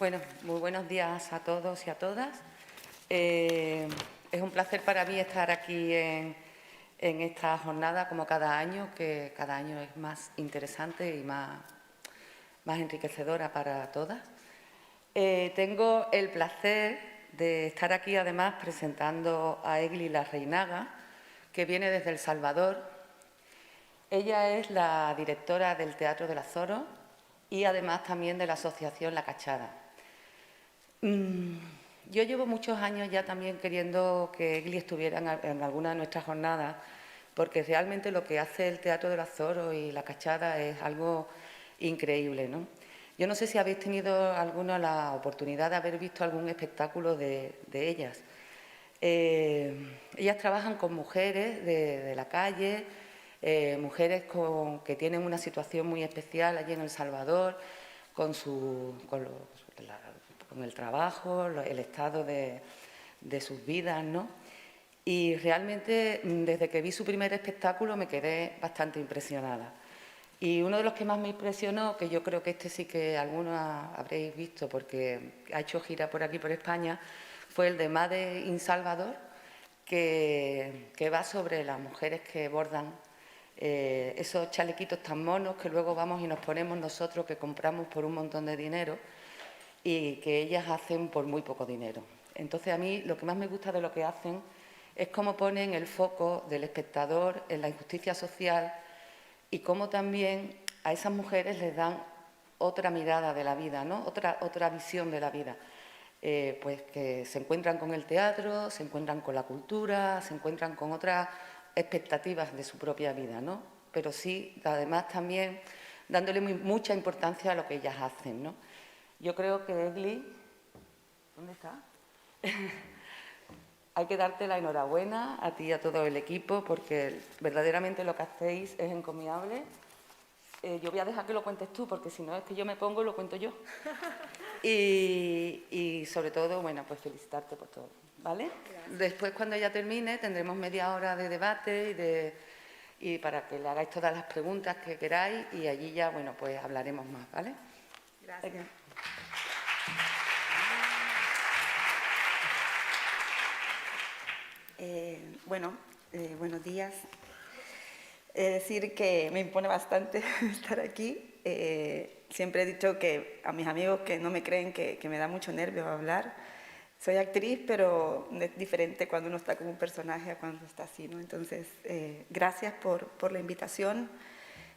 Bueno, muy buenos días a todos y a todas. Es un placer para mí estar aquí en esta jornada, como cada año, que cada año es más interesante y más enriquecedora para todas. Tengo el placer de estar aquí, además, presentando a Egli Larreinaga, que viene desde El Salvador. Ella es la directora del Teatro del Azoro y, además, también de la asociación La Cachada. Yo llevo muchos años ya también queriendo que Egli estuviera en alguna de nuestras jornadas, porque realmente lo que hace el Teatro del Azoro y La Cachada es algo increíble, ¿no? Yo no sé si habéis tenido alguna la oportunidad de haber visto algún espectáculo de ellas. Ellas trabajan con mujeres de la calle, mujeres que tienen una situación muy especial allí en El Salvador, con el trabajo, el estado de sus vidas, ¿no? Y realmente, desde que vi su primer espectáculo, me quedé bastante impresionada. Y uno de los que más me impresionó, que yo creo que este sí que algunos habréis visto porque ha hecho gira por aquí, por España, fue el de Made in Salvador, que va sobre las mujeres que bordan esos chalequitos tan monos que luego vamos y nos ponemos nosotros, que compramos por un montón de dinero y que ellas hacen por muy poco dinero. Entonces, a mí lo que más me gusta de lo que hacen es cómo ponen el foco del espectador en la injusticia social y cómo también a esas mujeres les dan otra mirada de la vida, ¿no? Otra visión de la vida. Pues que se encuentran con el teatro, se encuentran con la cultura, se encuentran con otras expectativas de su propia vida, ¿no? Pero sí, además, también dándole mucha importancia a lo que ellas hacen, ¿no? Yo creo que Egli, ¿dónde está? Hay que darte la enhorabuena a ti y a todo el equipo, porque verdaderamente lo que hacéis es encomiable. Yo voy a dejar que lo cuentes tú, porque si no es que yo me pongo y lo cuento yo. Y sobre todo, bueno, pues felicitarte por todo, ¿vale? Gracias. Después, cuando ya termine, tendremos media hora de debate y para que le hagáis todas las preguntas que queráis y allí ya, bueno, pues hablaremos más, ¿vale? Gracias. Buenos días. Decir que me impone bastante estar aquí. Siempre he dicho que a mis amigos que no me creen que me da mucho nervio hablar. Soy actriz, pero es diferente cuando uno está como un personaje a cuando está así, ¿no? Entonces, gracias por la invitación.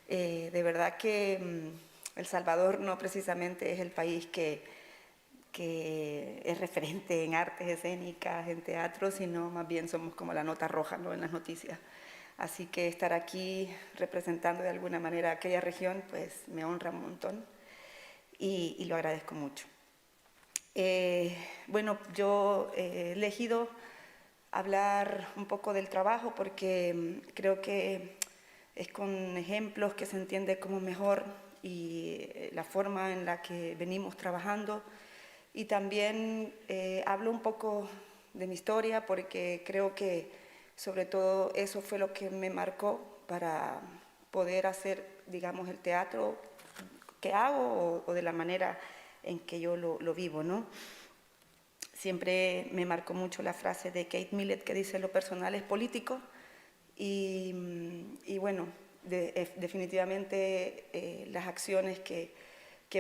De verdad que El Salvador no precisamente es el país que es referente en artes escénicas, en teatro, sino más bien somos como la nota roja, ¿no?, en las noticias. Así que estar aquí representando de alguna manera aquella región, pues me honra un montón y lo agradezco mucho. Yo he elegido hablar un poco del trabajo porque creo que es con ejemplos que se entiende como mejor y la forma en la que venimos trabajando. Y también hablo un poco de mi historia porque creo que sobre todo eso fue lo que me marcó para poder hacer, digamos, el teatro que hago o de la manera en que yo lo vivo, ¿no? Siempre me marcó mucho la frase de Kate Millett que dice: lo personal es político. Y bueno, definitivamente las acciones que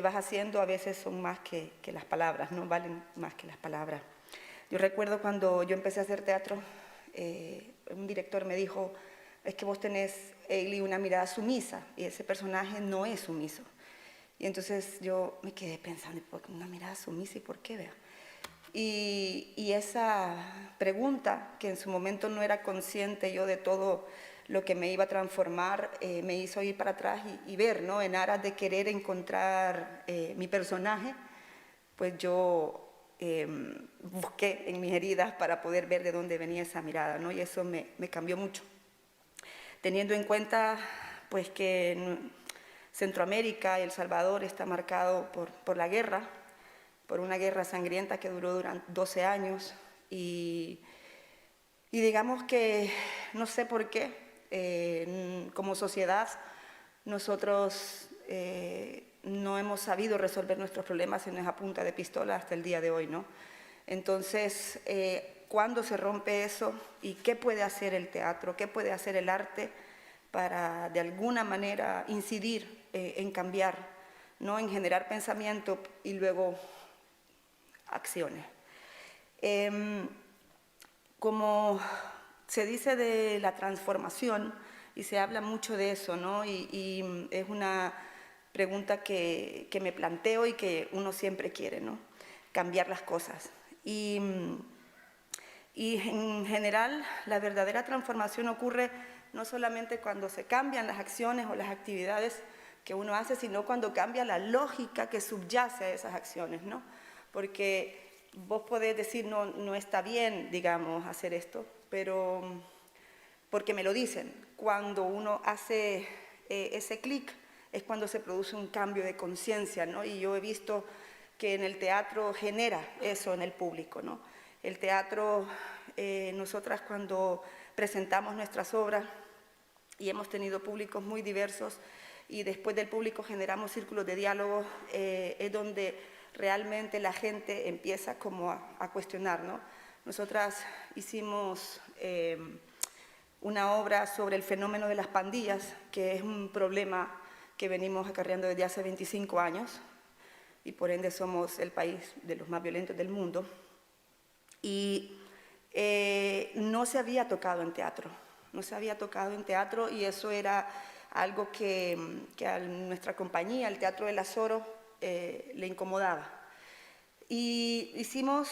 vas haciendo a veces son más que las palabras, ¿no? Valen más que las palabras. Yo recuerdo cuando yo empecé a hacer teatro, un director me dijo: es que vos tenés, Egli, una mirada sumisa y ese personaje no es sumiso. Y entonces yo me quedé pensando: una mirada sumisa, ¿y por qué? Vea. Y esa pregunta, que en su momento no era consciente yo de todo lo que me iba a transformar, me hizo ir para atrás y ver, ¿no? En aras de querer encontrar mi personaje, pues yo busqué en mis heridas para poder ver de dónde venía esa mirada, ¿no? Y eso me cambió mucho. Teniendo en cuenta, pues, que Centroamérica y El Salvador está marcado por la guerra, por una guerra sangrienta que duró durante 12 años y digamos que no sé por qué, como sociedad nosotros no hemos sabido resolver nuestros problemas sino es a punta de pistola hasta el día de hoy, ¿no? Entonces, ¿cuándo se rompe eso? ¿Y qué puede hacer el teatro? ¿Qué puede hacer el arte para, de alguna manera, incidir en cambiar, ¿no? En generar pensamiento y luego acciones? Como se dice de la transformación, y se habla mucho de eso, ¿no? Y es una pregunta que me planteo y que uno siempre quiere, ¿no? Cambiar las cosas. Y en general, la verdadera transformación ocurre no solamente cuando se cambian las acciones o las actividades que uno hace, sino cuando cambia la lógica que subyace a esas acciones, ¿no? Porque vos podés decir, no está bien, digamos, hacer esto, pero porque me lo dicen. Cuando uno hace ese clic es cuando se produce un cambio de conciencia, ¿no? Y yo he visto que en el teatro genera eso en el público, ¿no? El teatro, nosotras cuando presentamos nuestras obras y hemos tenido públicos muy diversos y después del público generamos círculos de diálogo, es donde realmente la gente empieza como a cuestionar, ¿no? Nosotras hicimos una obra sobre el fenómeno de las pandillas, que es un problema que venimos acarreando desde hace 25 años y por ende somos el país de los más violentos del mundo. Y no se había tocado en teatro, no se había tocado en teatro y eso era algo que a nuestra compañía, el Teatro del Azoro, le incomodaba. Y hicimos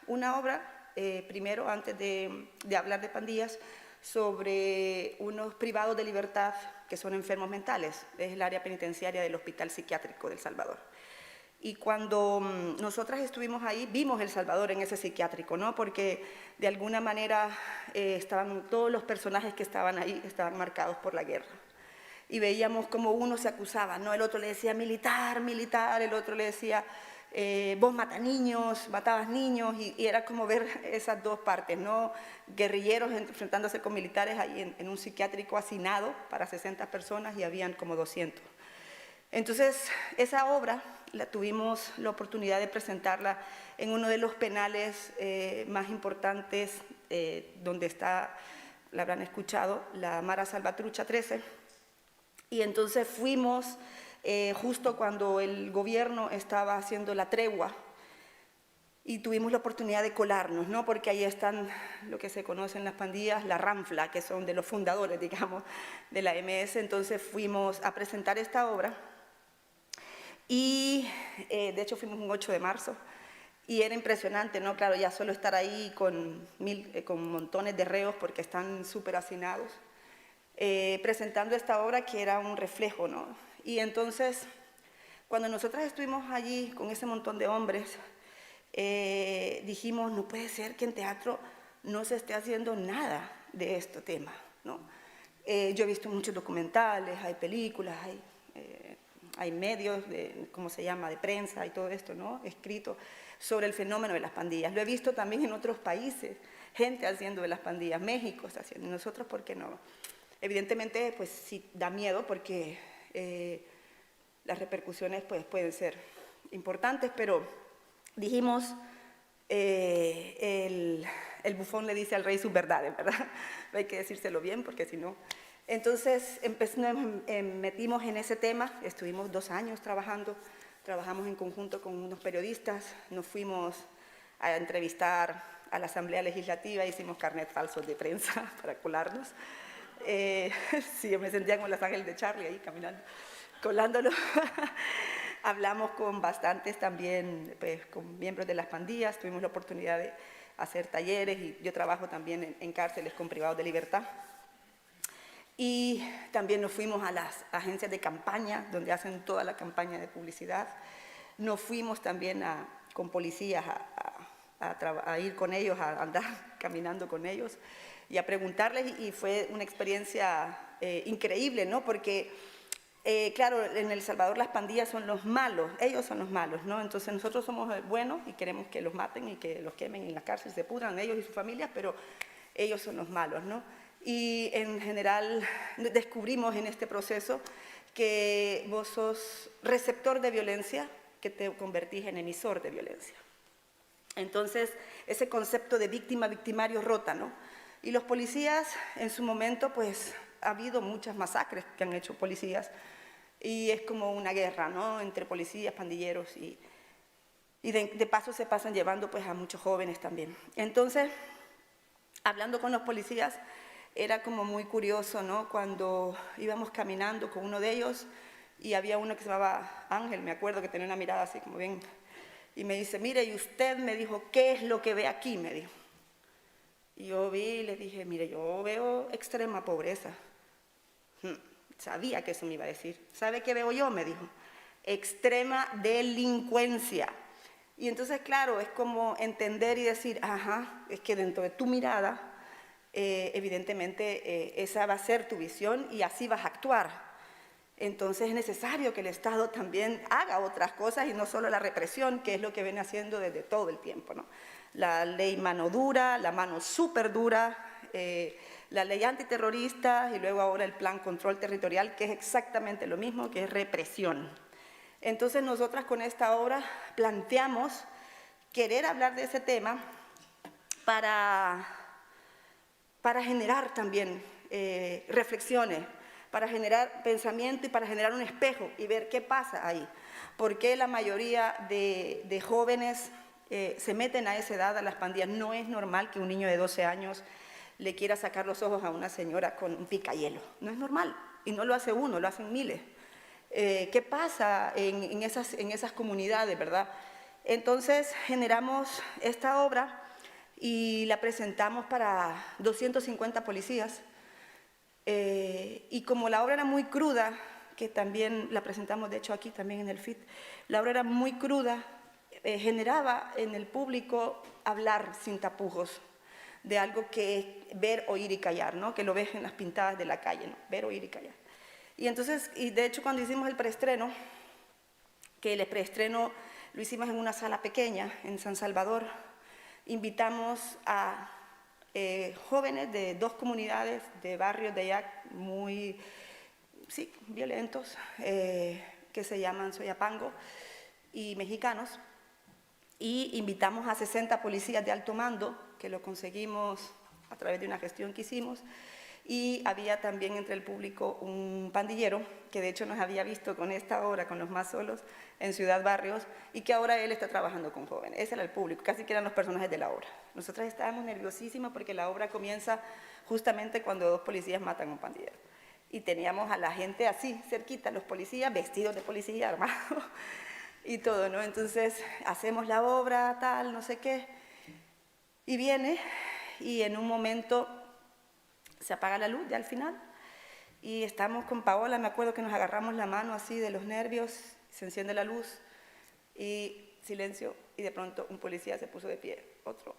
una obra, primero, antes de hablar de pandillas, sobre unos privados de libertad que son enfermos mentales, es el área penitenciaria del Hospital Psiquiátrico de El Salvador. Y cuando nosotras estuvimos ahí, vimos El Salvador en ese psiquiátrico, ¿no? Porque de alguna manera estaban todos los personajes que estaban ahí, estaban marcados por la guerra. Y veíamos como uno se acusaba, ¿no? El otro le decía militar, militar, el otro le decía vos matabas niños, y era como ver esas dos partes, ¿no? Guerrilleros enfrentándose con militares ahí en un psiquiátrico hacinado para 60 personas y habían como 200. Entonces, esa obra tuvimos la oportunidad de presentarla en uno de los penales más importantes, donde está, la habrán escuchado, la Mara Salvatrucha 13. Y entonces fuimos justo cuando el gobierno estaba haciendo la tregua y tuvimos la oportunidad de colarnos, ¿no? Porque ahí están lo que se conoce en las pandillas, la ranfla, que son de los fundadores, digamos, de la MS. Entonces fuimos a presentar esta obra y de hecho fuimos un 8 de marzo y era impresionante, ¿no? Claro, ya solo estar ahí con montones de reos porque están súper hacinados, presentando esta obra que era un reflejo, ¿no? Y entonces, cuando nosotras estuvimos allí con ese montón de hombres, dijimos, no puede ser que en teatro no se esté haciendo nada de este tema, ¿no? Yo he visto muchos documentales, hay películas, hay medios, ¿cómo se llama?, de prensa y todo esto, ¿no?, escrito sobre el fenómeno de las pandillas. Lo he visto también en otros países, gente haciendo de las pandillas, México está haciendo, y nosotros, ¿por qué no? Evidentemente, pues sí da miedo porque las repercusiones pues, pueden ser importantes, pero dijimos, el bufón le dice al rey sus verdades, ¿verdad? Hay que decírselo bien porque si no... Entonces metimos en ese tema, estuvimos 2 años trabajamos en conjunto con unos periodistas, nos fuimos a entrevistar a la Asamblea Legislativa, hicimos carnet falsos de prensa para colarnos. Sí, yo me sentía como Los Ángeles de Charlie ahí caminando, colándolo. Hablamos con bastantes también, pues, con miembros de las pandillas, tuvimos la oportunidad de hacer talleres y yo trabajo también en cárceles con privados de libertad. Y también nos fuimos a las agencias de campaña, donde hacen toda la campaña de publicidad. Nos fuimos también con policías a ir con ellos, a andar caminando con ellos y a preguntarles, y fue una experiencia increíble, ¿no? Porque, claro, en El Salvador las pandillas son los malos, ellos son los malos, ¿no? Entonces nosotros somos buenos y queremos que los maten y que los quemen en la cárcel, se pudran ellos y sus familias, pero ellos son los malos, ¿no? Y en general descubrimos en este proceso que vos sos receptor de violencia, que te convertís en emisor de violencia. Entonces, ese concepto de víctima, victimario rota, ¿no? Y los policías, en su momento, pues, ha habido muchas masacres que han hecho policías, y es como una guerra, ¿no?, entre policías, pandilleros, y de paso se pasan llevando, pues, a muchos jóvenes también. Entonces, hablando con los policías, era como muy curioso, ¿no?, cuando íbamos caminando con uno de ellos, y había uno que se llamaba Ángel, me acuerdo, que tenía una mirada así como bien, y me dice, mire, y usted me dijo, ¿qué es lo que ve aquí?, me dijo. Y yo vi y le dije, mire, yo veo extrema pobreza. Sabía que eso me iba a decir. ¿Sabe qué veo yo?, me dijo. Extrema delincuencia. Y entonces, claro, es como entender y decir, ajá, es que dentro de tu mirada, evidentemente, esa va a ser tu visión y así vas a actuar. Entonces es necesario que el Estado también haga otras cosas y no solo la represión, que es lo que viene haciendo desde todo el tiempo, ¿no? La ley mano dura, la mano súper dura, la ley antiterrorista y luego ahora el plan control territorial, que es exactamente lo mismo, que es represión. Entonces nosotras con esta obra planteamos querer hablar de ese tema para generar también reflexiones, para generar pensamiento y para generar un espejo y ver qué pasa ahí. ¿Por qué la mayoría de jóvenes se meten a esa edad a las pandillas? No es normal que un niño de 12 años le quiera sacar los ojos a una señora con un picahielo. No es normal. Y no lo hace uno, lo hacen miles. ¿Qué pasa en esas comunidades, verdad? Entonces generamos esta obra y la presentamos para 250 policías. Y como la obra era muy cruda, que también la presentamos de hecho aquí también en el FIT, la obra era muy cruda, generaba en el público hablar sin tapujos de algo que es ver, oír y callar, ¿no? Que lo ves en las pintadas de la calle, ¿no? Ver, oír y callar. Y entonces, y de hecho cuando hicimos el preestreno, que el preestreno lo hicimos en una sala pequeña en San Salvador, invitamos a jóvenes de 2 comunidades de barrios de allá muy violentos, que se llaman Soyapango y mexicanos, y invitamos a 60 policías de alto mando, que lo conseguimos a través de una gestión que hicimos, y había también entre el público un pandillero, que de hecho nos había visto con esta obra, con Los Más Solos, en Ciudad Barrios, y que ahora él está trabajando con jóvenes. Ese era el público, casi que eran los personajes de la obra. Nosotras estábamos nerviosísimas porque la obra comienza justamente cuando 2 policías matan a un pandillero. Y teníamos a la gente así, cerquita, los policías, vestidos de policía, armados, y todo, ¿no? Entonces, hacemos la obra, tal, no sé qué, y viene, y en un momento se apaga la luz ya al final, y estamos con Paola, me acuerdo que nos agarramos la mano así de los nervios, se enciende la luz, y silencio, y de pronto un policía se puso de pie,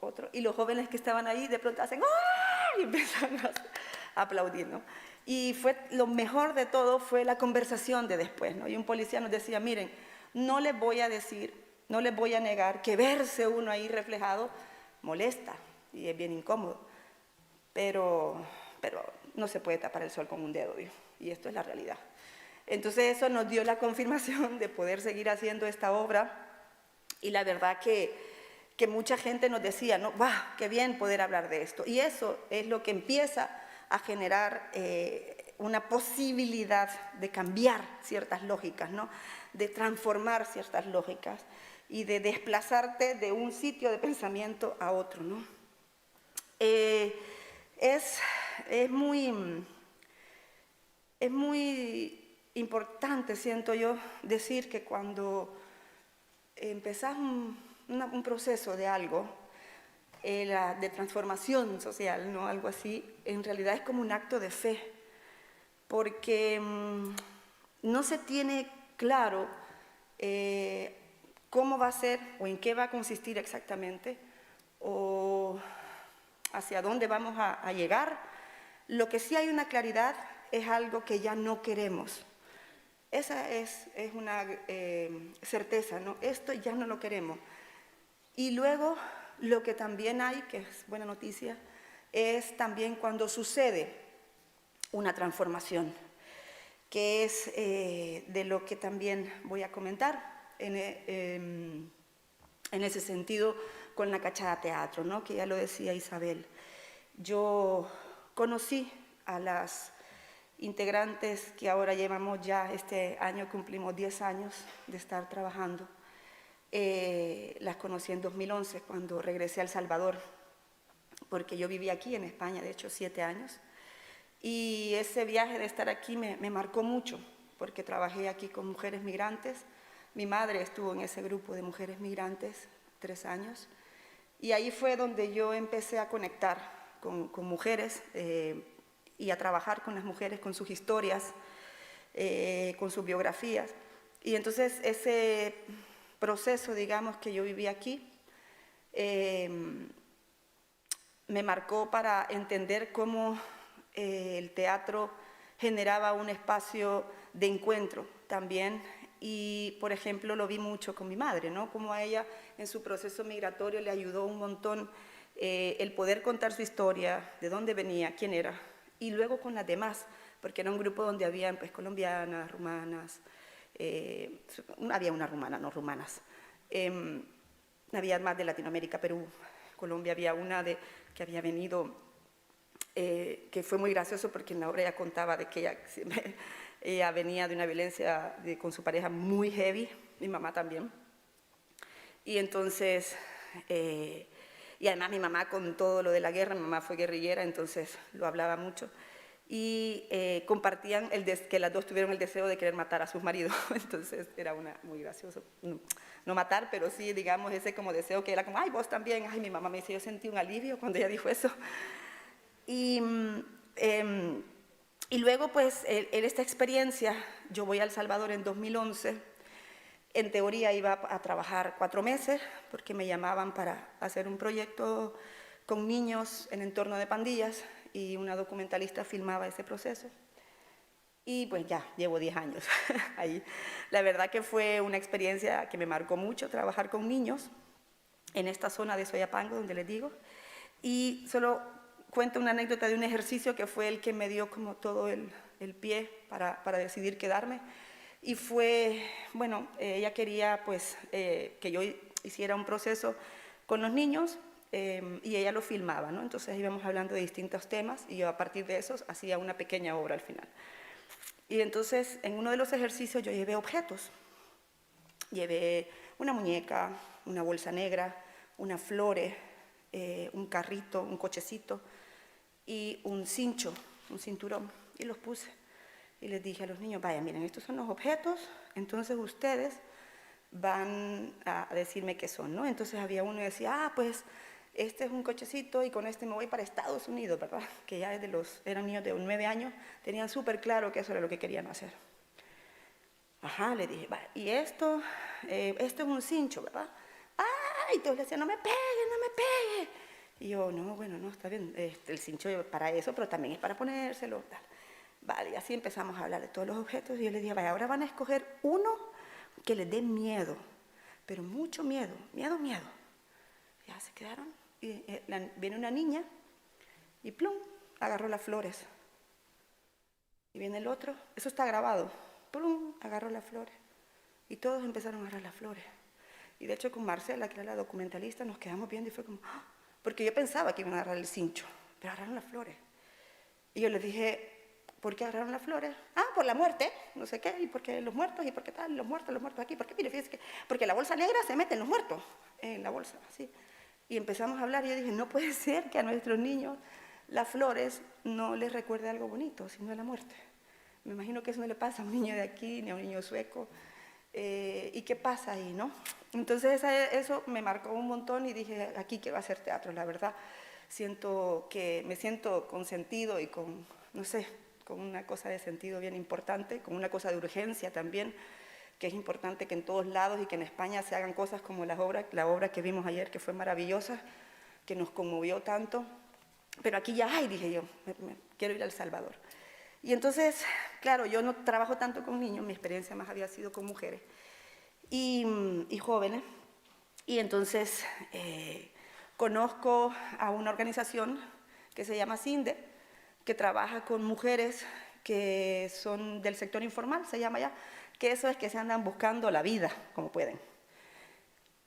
otro, y los jóvenes que estaban ahí de pronto hacen ¡ah! Y empezaron a aplaudir, ¿no? Y fue, lo mejor de todo fue la conversación de después, ¿no? Y un policía nos decía, miren, no les voy a decir, no les voy a negar que verse uno ahí reflejado molesta y es bien incómodo, pero no se puede tapar el sol con un dedo, dijo, y esto es la realidad. Entonces eso nos dio la confirmación de poder seguir haciendo esta obra, y la verdad que mucha gente nos decía, ¿no? ¡Wow! ¡Qué bien poder hablar de esto! Y eso es lo que empieza a generar una posibilidad de cambiar ciertas lógicas, ¿no? De transformar ciertas lógicas y de desplazarte de un sitio de pensamiento a otro, ¿no? Es muy importante, siento yo, decir que cuando empezás un proceso de algo, de transformación social, ¿no? Algo así, en realidad es como un acto de fe, porque no se tiene claro cómo va a ser o en qué va a consistir exactamente, o hacia dónde vamos a llegar. Lo que sí hay una claridad es algo que ya no queremos. Esa es una certeza, ¿no? Esto ya no lo queremos. Y luego, lo que también hay, que es buena noticia, es también cuando sucede una transformación. que es de lo que también voy a comentar en ese sentido con la Cachada Teatro, ¿no? Que ya lo decía Isabel. Yo conocí a las integrantes que ahora llevamos ya, este año cumplimos 10 años de estar trabajando. Las conocí en 2011 cuando regresé a El Salvador, porque yo viví aquí en España, de hecho 7 años. Y ese viaje de estar aquí me marcó mucho, porque trabajé aquí con mujeres migrantes. Mi madre estuvo en ese grupo de mujeres migrantes 3 años. Y ahí fue donde yo empecé a conectar con mujeres y a trabajar con las mujeres, con sus historias, con sus biografías. Y entonces ese proceso, digamos, que yo viví aquí, me marcó para entender cómo el teatro generaba un espacio de encuentro también. Y, por ejemplo, lo vi mucho con mi madre, ¿no? Como a ella en su proceso migratorio le ayudó un montón el poder contar su historia, de dónde venía, quién era. Y luego con las demás, porque era un grupo donde había pues, colombianas, rumanas, había una rumana, no rumanas. Había más de Latinoamérica, Perú, Colombia, había una que había venido, que fue muy gracioso porque en la obra ella contaba de que ella venía de una violencia con su pareja muy heavy, mi mamá también. Y entonces, y además mi mamá con todo lo de la guerra, mi mamá fue guerrillera, entonces lo hablaba mucho. Y compartían que las dos tuvieron el deseo de querer matar a sus maridos, entonces era muy gracioso. No matar, pero sí, digamos, ese como deseo que era como, ay, vos también, ay, mi mamá me dice, yo sentí un alivio cuando ella dijo eso. Y luego, pues, en esta experiencia, yo voy a El Salvador en 2011, en teoría iba a trabajar 4 meses, porque me llamaban para hacer un proyecto con niños en entorno de pandillas, y una documentalista filmaba ese proceso. Y pues ya, llevo 10 años ahí. La verdad que fue una experiencia que me marcó mucho, trabajar con niños en esta zona de Soyapango, donde les digo. Y solo cuento una anécdota de un ejercicio que fue el que me dio como todo el pie para decidir quedarme. Y fue, bueno, ella quería pues que yo hiciera un proceso con los niños y ella lo filmaba, ¿no? Entonces íbamos hablando de distintos temas y yo a partir de esos hacía una pequeña obra al final. Y entonces en uno de los ejercicios yo llevé objetos. Llevé una muñeca, una bolsa negra, unas flores, un carrito, un cochecito y un cincho, un cinturón, y los puse. Y les dije a los niños, vaya, miren, estos son los objetos, entonces ustedes van a decirme qué son, ¿no? Entonces había uno que decía, ah, pues este es un cochecito y con este me voy para Estados Unidos, ¿verdad? Que ya eran niños de 9 años, tenían súper claro que eso era lo que querían hacer. Ajá, le dije, vaya, y esto es un cincho, ¿verdad? ¡Ay! Entonces le decía, no me pegue, no me pegue. Y yo, no, bueno, no, está bien, el cincho es para eso, pero también es para ponérselo, tal. Vale, y así empezamos a hablar de todos los objetos y yo les dije, vaya, ahora van a escoger uno que les dé miedo, pero mucho miedo, miedo. Ya se quedaron y viene una niña y plum, agarró las flores. Y viene el otro, eso está grabado, plum, agarró las flores. Y todos empezaron a agarrar las flores. Y de hecho con Marcela, que era la documentalista, nos quedamos viendo y fue como, ¡ah! Porque yo pensaba que iban a agarrar el cincho, pero agarraron las flores. Y yo les dije, ¿por qué agarraron las flores? Ah, por la muerte, no sé qué, y porque los muertos, y por qué tal, los muertos aquí, porque mire, fíjese que, porque la bolsa negra se mete en los muertos, en la bolsa, así. Y empezamos a hablar y yo dije, no puede ser que a nuestros niños las flores no les recuerde algo bonito, sino la muerte. Me imagino que eso no le pasa a un niño de aquí, ni a un niño sueco. ¿Y qué pasa ahí, no? Entonces eso me marcó un montón y dije, aquí quiero hacer teatro, la verdad. Me siento con sentido y con, no sé, con una cosa de sentido bien importante, con una cosa de urgencia también, que es importante que en todos lados y que en España se hagan cosas como la obra que vimos ayer, que fue maravillosa, que nos conmovió tanto. Pero aquí ya, ay, dije yo, quiero ir a El Salvador. Y entonces, claro, yo no trabajo tanto con niños, mi experiencia más había sido con mujeres y jóvenes. Y entonces conozco a una organización que se llama CINDE, que trabaja con mujeres que son del sector informal, se llama ya, que eso es que se andan buscando la vida como pueden.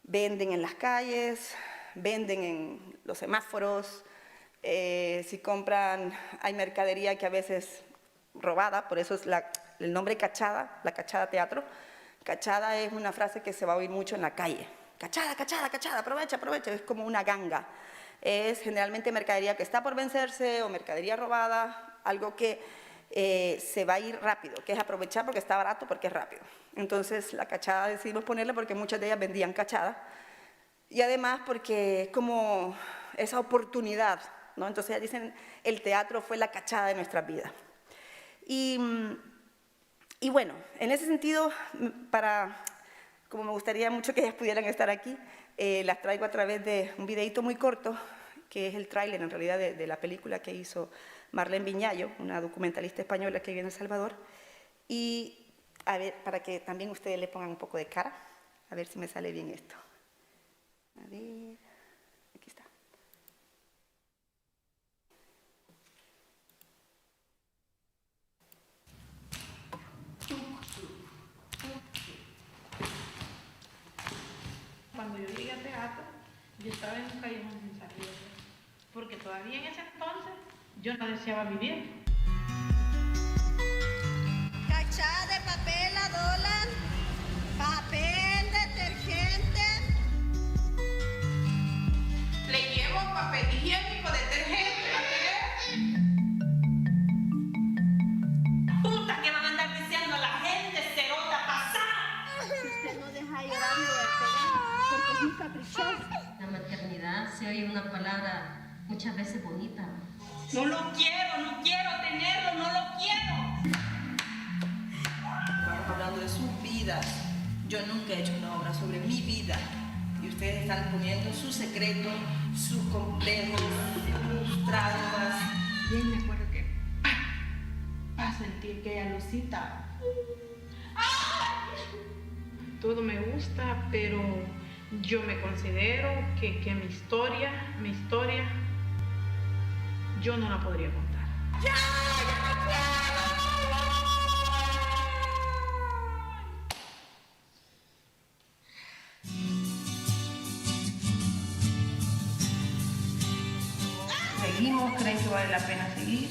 Venden en las calles, venden en los semáforos, si compran, hay mercadería que a veces robada, por eso es el nombre cachada, la cachada teatro. Cachada es una frase que se va a oír mucho en la calle. Cachada, cachada, cachada, aprovecha, aprovecha, es como una ganga. Es generalmente mercadería que está por vencerse o mercadería robada, algo que se va a ir rápido, que es aprovechar porque está barato, porque es rápido. Entonces la cachada decidimos ponerla porque muchas de ellas vendían cachada y además porque es como esa oportunidad, ¿no? Entonces ya dicen, el teatro fue la cachada de nuestras vidas. Y bueno, en ese sentido, como me gustaría mucho que ellas pudieran estar aquí, las traigo a través de un videíto muy corto, que es el tráiler en realidad de la película que hizo Marlene Viñallo, una documentalista española que vive en El Salvador. Y a ver, para que también ustedes le pongan un poco de cara, a ver si me sale bien esto. A ver, aquí está. Cuando yo llegué a teatro, yo estaba en un callejón sin salida, porque todavía en ese entonces yo no deseaba vivir. Cachada de papel a dólar, papel detergente. Le llevo papel higiénico, detergente, puta que van a andar diciendo a la gente, cerota pasada. Si usted no deja llorar, me voy a pegar, porque es muy caprichoso. La maternidad se oye una palabra muchas veces bonita. No lo quiero, no quiero tenerlo, no lo quiero. Estamos hablando de sus vidas. Yo nunca he hecho una obra sobre mi vida. Y ustedes están poniendo sus secretos, sus complejos, sus traumas. Bien me acuerdo que para sentir que ella Lucita. Todo me gusta, pero yo me considero que mi historia, yo no la podría contar. ¿Seguimos? ¿Creen que vale la pena seguir?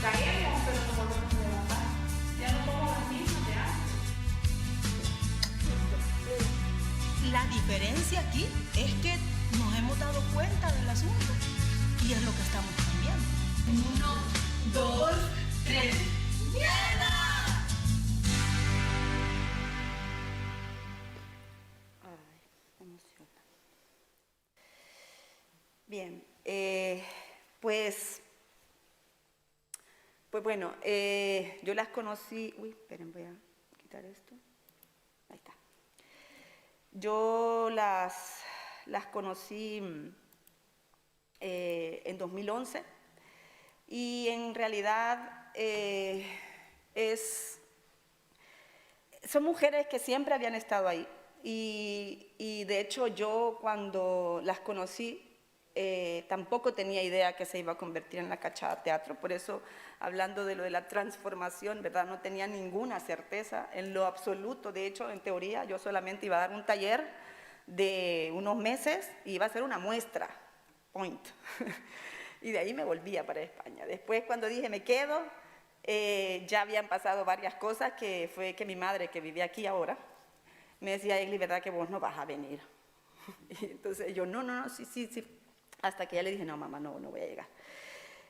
Caemos, pero nos volvemos a levantar. Ya no somos las mismas de antes. La diferencia aquí es que nos hemos dado cuenta del asunto y es lo que estamos cambiando. 1, 2, 3. Ay, me emociona. Bien, pues bueno, yo las conocí, esperen, voy a quitar esto, ahí está. Yo las conocí en 2011 y en realidad son mujeres que siempre habían estado ahí y de hecho yo cuando las conocí tampoco tenía idea que se iba a convertir en la Cachada Teatro, por eso hablando de lo de la transformación, ¿verdad? No tenía ninguna certeza en lo absoluto, de hecho en teoría yo solamente iba a dar un taller de unos meses y iba a hacer una muestra, point, y de ahí me volvía para España. Después cuando dije me quedo, ya habían pasado varias cosas, que fue que mi madre, que vivía aquí ahora, me decía, Egli, ¿verdad que vos no vas a venir? Y entonces yo, no, sí, hasta que ya le dije, no, mamá, no voy a llegar.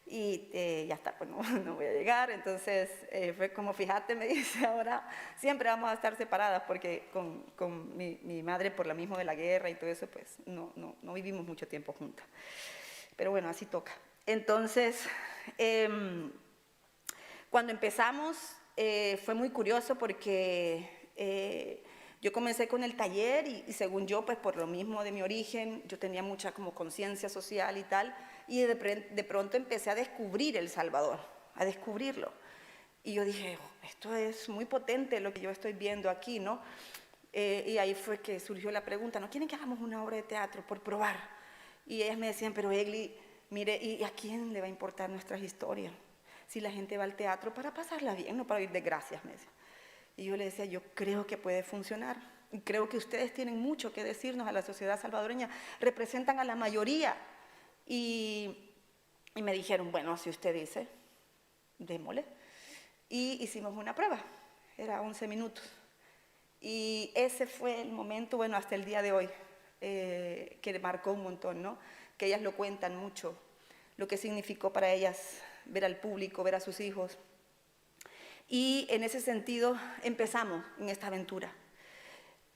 Y ya está, pues no voy a llegar. Entonces fue como, fíjate, me dice, ahora siempre vamos a estar separadas porque con mi madre, por lo mismo de la guerra y todo eso, pues no vivimos mucho tiempo juntas. Pero bueno, así toca. Entonces, cuando empezamos fue muy curioso porque yo comencé con el taller y según yo, pues por lo mismo de mi origen, yo tenía mucha como conciencia social y tal, y de pronto empecé a descubrir El Salvador, a descubrirlo. Y yo dije, esto es muy potente lo que yo estoy viendo aquí, ¿no? Y ahí fue que surgió la pregunta, ¿no quieren que hagamos una obra de teatro por probar? Y ellas me decían, pero Egli, mire, ¿y a quién le va a importar nuestras historias? Si la gente va al teatro para pasarla bien, no para oír desgracias, me decían. Y yo le decía, yo creo que puede funcionar. Y creo que ustedes tienen mucho que decirnos a la sociedad salvadoreña. Representan a la mayoría. Y me dijeron, bueno, si usted dice, démosle. Y hicimos una prueba. Era 11 minutos. Y ese fue el momento, bueno, hasta el día de hoy, que marcó un montón, ¿no? Que ellas lo cuentan mucho, lo que significó para ellas ver al público, ver a sus hijos. Y en ese sentido empezamos en esta aventura.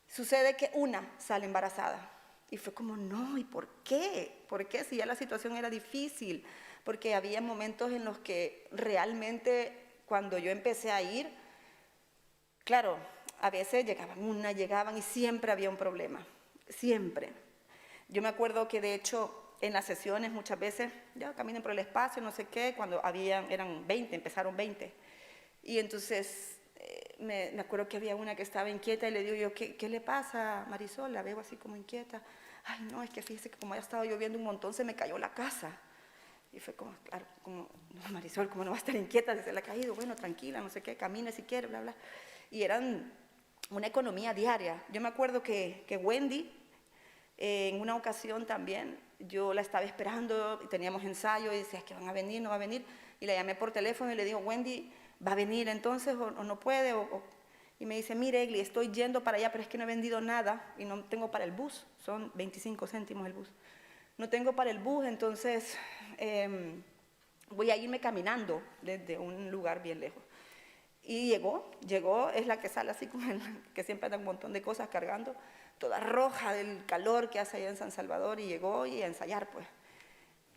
Sucede que una sale embarazada. Y fue como, no, ¿y por qué? ¿Por qué? Si ya la situación era difícil. Porque había momentos en los que realmente, cuando yo empecé a ir, claro, a veces llegaban y siempre había un problema. Siempre. Yo me acuerdo que de hecho en las sesiones muchas veces, ya caminen por el espacio, no sé qué, cuando eran 20, empezaron 20. Y entonces me acuerdo que había una que estaba inquieta y le digo yo, ¿qué le pasa, Marisol? La veo así como inquieta. Ay, no, es que fíjese que como ya estaba lloviendo un montón, se me cayó la casa. Y fue como, claro, como, no, Marisol, ¿cómo no va a estar inquieta si se le ha caído? Bueno, tranquila, no sé qué, camine si quiere, bla, bla. Y eran una economía diaria. Yo me acuerdo que Wendy, en una ocasión también, yo la estaba esperando, y teníamos ensayo, y decía, es que van a venir, no va a venir. Y la llamé por teléfono y le digo, Wendy, ¿va a venir entonces o no puede? Y me dice, mire, Egli, estoy yendo para allá, pero es que no he vendido nada y no tengo para el bus. Son 25 céntimos el bus. No tengo para el bus, entonces voy a irme caminando desde un lugar bien lejos. Y llegó, es la que sale así como que siempre anda un montón de cosas cargando, toda roja del calor que hace allá en San Salvador, y llegó y a ensayar, pues.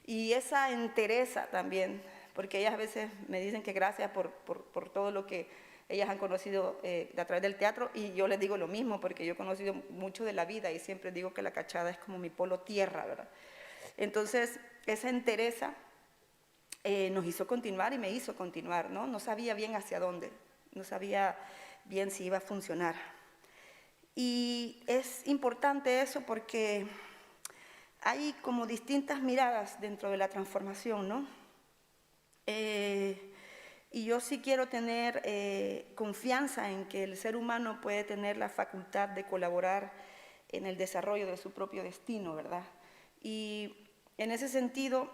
Y esa entereza también, porque ellas a veces me dicen que gracias por todo lo que ellas han conocido a través del teatro, y yo les digo lo mismo, porque yo he conocido mucho de la vida y siempre digo que la cachada es como mi polo tierra, ¿verdad? Entonces, esa entereza nos hizo continuar y me hizo continuar, ¿no? No sabía bien hacia dónde, no sabía bien si iba a funcionar. Y es importante eso porque hay como distintas miradas dentro de la transformación, ¿no? Y yo sí quiero tener confianza en que el ser humano puede tener la facultad de colaborar en el desarrollo de su propio destino, ¿verdad? Y en ese sentido,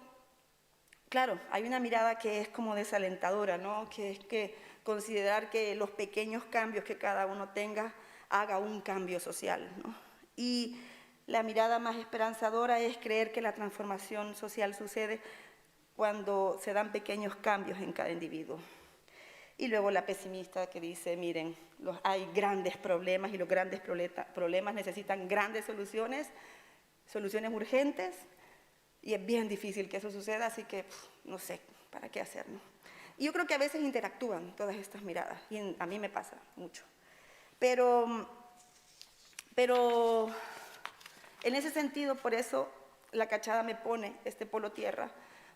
claro, hay una mirada que es como desalentadora, ¿no? Que es que considerar que los pequeños cambios que cada uno tenga haga un cambio social, ¿no? Y la mirada más esperanzadora es creer que la transformación social sucede cuando se dan pequeños cambios en cada individuo. Y luego la pesimista que dice, miren, hay grandes problemas y los grandes problemas necesitan grandes soluciones urgentes, y es bien difícil que eso suceda, así que no sé para qué hacer, ¿no? Y yo creo que a veces interactúan todas estas miradas, y a mí me pasa mucho. Pero en ese sentido, por eso la cachada me pone este polo tierra,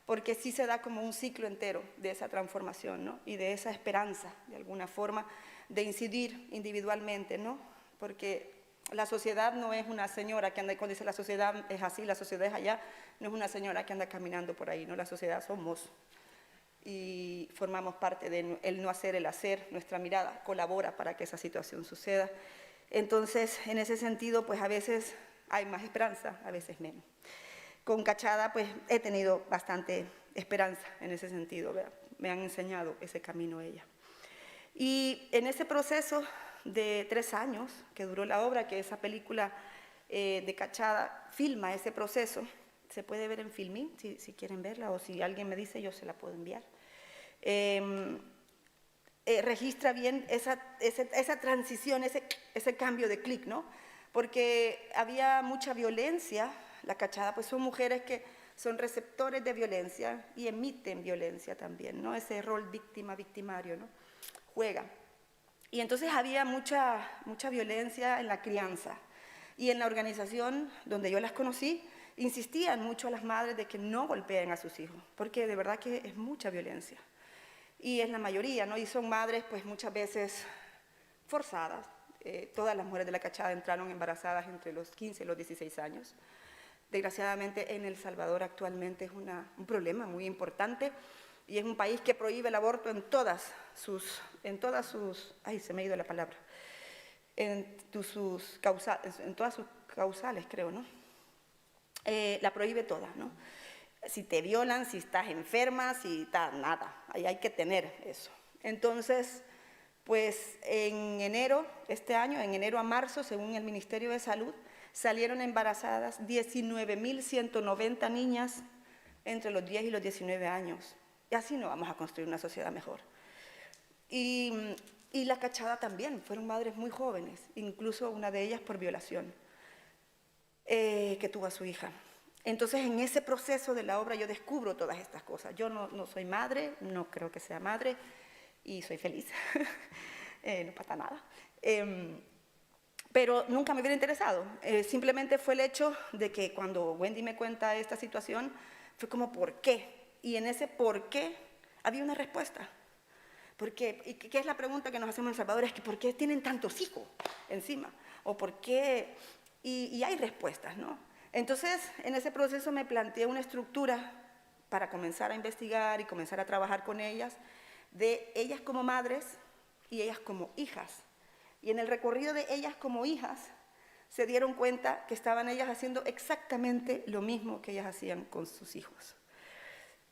porque sí se da como un ciclo entero de esa transformación, ¿no? Y de esa esperanza, de alguna forma, de incidir individualmente, ¿no? Porque la sociedad no es una señora que anda, cuando dice la sociedad es así, la sociedad es allá, no es una señora que anda caminando por ahí, ¿no? La sociedad somos y formamos parte de el no hacer, el hacer, nuestra mirada colabora para que esa situación suceda. Entonces, en ese sentido, pues a veces hay más esperanza, a veces menos. Con Cachada, pues he tenido bastante esperanza en ese sentido, ¿verdad? Me han enseñado ese camino ella. Y en ese proceso de 3 años que duró la obra, que esa película de Cachada filma ese proceso, se puede ver en Filmin, si quieren verla, o si alguien me dice, yo se la puedo enviar. Registra bien esa transición, ese cambio de clic, ¿no? Porque había mucha violencia. La Cachada, pues son mujeres que son receptores de violencia y emiten violencia también, ¿no? Ese rol víctima-victimario, ¿no? Juega. Y entonces había mucha violencia en la crianza. Y en la organización donde yo las conocí, insistían mucho a las madres de que no golpeen a sus hijos, porque de verdad que es mucha violencia. Y es la mayoría, ¿no? Y son madres, pues muchas veces forzadas. Todas las mujeres de la Cachada entraron embarazadas entre los 15 y los 16 años. Desgraciadamente en El Salvador actualmente es un problema muy importante y es un país que prohíbe el aborto en todas sus, ay, se me ha ido la palabra, en todas sus causales, creo, ¿no? La prohíbe toda, ¿no? Si te violan, si estás enferma, si tal, nada, ahí hay que tener eso. Entonces, pues en enero, este año, en enero a marzo, según el Ministerio de Salud, salieron embarazadas 19.190 niñas entre los 10 y los 19 años. Y así no vamos a construir una sociedad mejor. Y la Cachada también, fueron madres muy jóvenes, incluso una de ellas por violación, que tuvo a su hija. Entonces, en ese proceso de la obra yo descubro todas estas cosas. Yo no soy madre, no creo que sea madre, y soy feliz, no pasa nada. Pero nunca me hubiera interesado. Simplemente fue el hecho de que cuando Wendy me cuenta esta situación, fue como ¿por qué? Y en ese ¿por qué? Había una respuesta. ¿Por qué? ¿Y qué es la pregunta que nos hacemos en El Salvador? Es que ¿por qué tienen tantos hijos encima? ¿O por qué? Y hay respuestas, ¿no? Entonces, en ese proceso me planteé una estructura para comenzar a investigar y comenzar a trabajar con ellas, de ellas como madres y ellas como hijas. Y en el recorrido de ellas como hijas, se dieron cuenta que estaban ellas haciendo exactamente lo mismo que ellas hacían con sus hijos.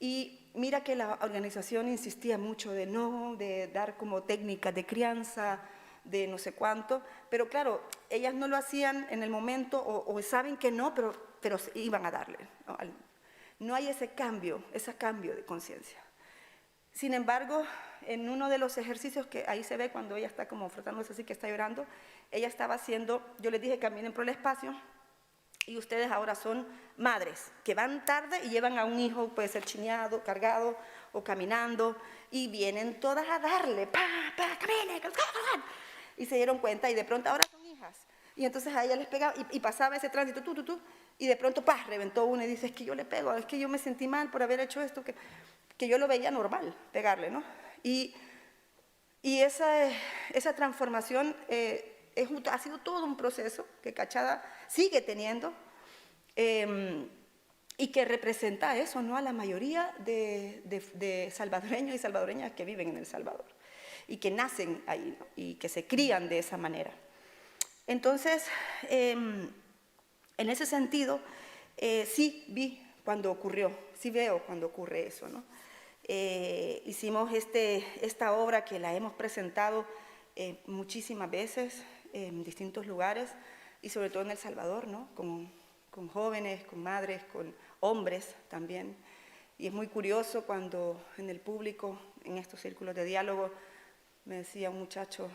Y mira que la organización insistía mucho de dar como técnicas de crianza, de no sé cuánto, pero claro, ellas no lo hacían en el momento o saben que no, pero iban a darle, ¿no? No hay ese cambio de conciencia. Sin embargo, en uno de los ejercicios que ahí se ve cuando ella está como frotándose así que está llorando, ella estaba haciendo, yo les dije caminen por el espacio y ustedes ahora son madres que van tarde y llevan a un hijo, puede ser chineado, cargado o caminando y vienen todas a darle, camine, y se dieron cuenta y de pronto ahora son hijas. Y entonces a ella les pegaba y pasaba ese tránsito, y de pronto, reventó una y dice, es que yo le pego, es que yo me sentí mal por haber hecho esto, que yo lo veía normal, pegarle, ¿no? Y esa transformación ha sido todo un proceso que Cachada sigue teniendo y que representa eso, ¿no? A la mayoría de salvadoreños y salvadoreñas que viven en El Salvador y que nacen ahí, ¿no? Y que se crían de esa manera. Entonces, en ese sentido, sí vi cuando ocurrió, sí veo cuando ocurre eso, ¿no? Hicimos esta obra que la hemos presentado muchísimas veces en distintos lugares y sobre todo en El Salvador, ¿no? Con jóvenes, con madres, con hombres también. Y es muy curioso cuando en el público, en estos círculos de diálogo, me decía un muchacho,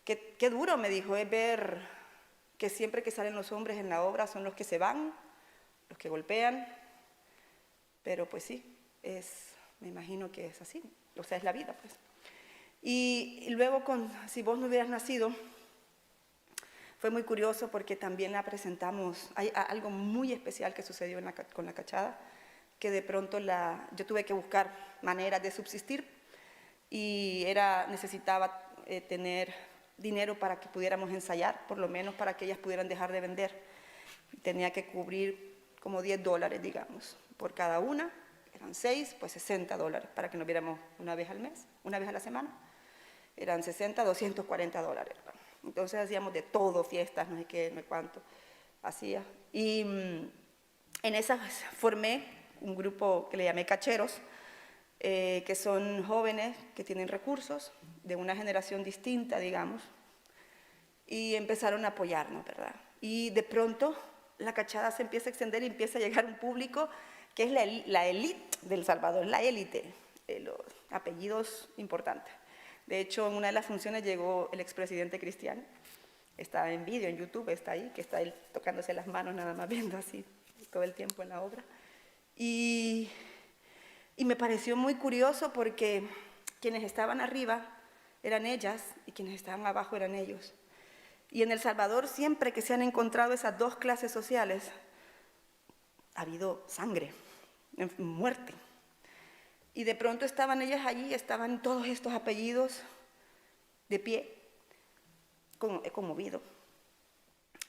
qué duro, me dijo, es ver que siempre que salen los hombres en la obra son los que se van, los que golpean, pero pues sí, me imagino que es así, o sea, es la vida, pues. Y luego, si vos no hubieras nacido, fue muy curioso porque también la presentamos, hay algo muy especial que sucedió con la Cachada, que de pronto yo tuve que buscar maneras de subsistir y necesitaba tener dinero para que pudiéramos ensayar, por lo menos para que ellas pudieran dejar de vender. Tenía que cubrir como $10, digamos, por cada una. Eran 6, pues $60 para que nos viéramos una vez al mes, una vez a la semana. Eran 60, $240. Entonces hacíamos de todo, fiestas, no sé qué, no sé cuánto hacía. Y en esas formé un grupo que le llamé Cacheros, que son jóvenes que tienen recursos, de una generación distinta, digamos, y empezaron a apoyarnos, ¿verdad? Y de pronto la Cachada se empieza a extender y empieza a llegar un público que es la élite del Salvador, la élite, los apellidos importantes. De hecho, en una de las funciones llegó el expresidente Cristiano, está en vídeo, en YouTube, está ahí, que está él tocándose las manos nada más viendo así todo el tiempo en la obra. Y me pareció muy curioso porque quienes estaban arriba eran ellas y quienes estaban abajo eran ellos. Y en El Salvador, siempre que se han encontrado esas dos clases sociales, ha habido sangre, muerte. Y de pronto estaban ellas allí, estaban todos estos apellidos de pie, conmovido.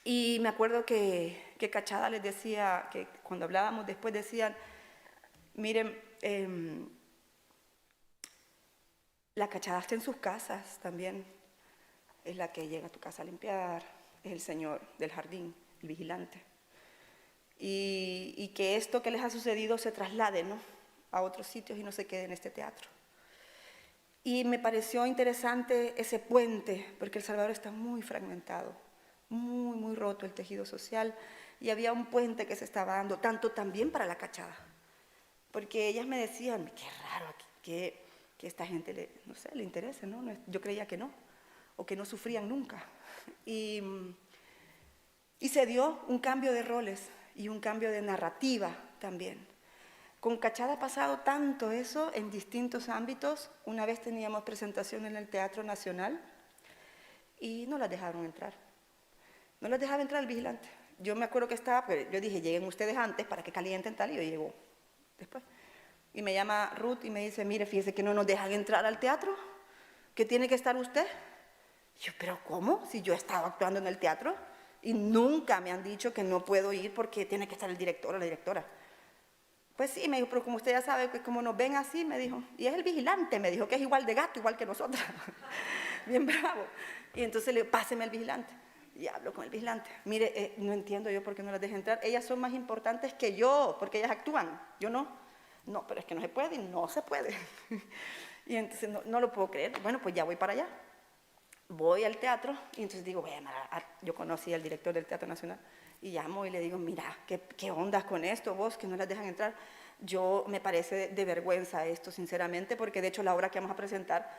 Y me acuerdo que que Cachada les decía, que cuando hablábamos después decían, miren, la Cachada está en sus casas también, es la que llega a tu casa a limpiar, es el señor del jardín, el vigilante. Y que esto que les ha sucedido se traslade, ¿no?, a otros sitios y no se quede en este teatro. Y me pareció interesante ese puente, porque El Salvador está muy fragmentado, muy, muy roto el tejido social, y había un puente que se estaba dando, tanto también para la Cachada, porque ellas me decían, qué raro aquí, que esta gente, no sé, le interese, ¿no? Yo creía que no, o que no sufrían nunca. Y se dio un cambio de roles y un cambio de narrativa también. Con Cachada ha pasado tanto eso en distintos ámbitos. Una vez teníamos presentación en el Teatro Nacional y no las dejaron entrar. No las dejaba entrar el vigilante. Yo me acuerdo que estaba, pero yo dije, lleguen ustedes antes para que calienten tal, y yo llego después. Y me llama Ruth y me dice, mire, fíjese que no nos dejan entrar al teatro, que tiene que estar usted. Y yo, ¿pero cómo? Si yo he estado actuando en el teatro y nunca me han dicho que no puedo ir porque tiene que estar el director o la directora. Pues sí, me dijo, pero como usted ya sabe, que como nos ven así, me dijo, y es el vigilante, me dijo, que es igual de gato, igual que nosotras. Bien bravo. Y entonces le digo, páseme al vigilante. Y hablo con el vigilante. Mire, no entiendo yo por qué no las deja entrar. Ellas son más importantes que yo, porque ellas actúan, yo no. No, pero es que no se puede, y no se puede. Y entonces no lo puedo creer. Bueno, pues ya voy para allá. Voy al teatro y entonces digo, voy a llamar yo conocí al director del Teatro Nacional y llamo y le digo, mira, ¿qué ondas con esto vos que no las dejan entrar? Me parece de vergüenza esto, sinceramente, porque de hecho la obra que vamos a presentar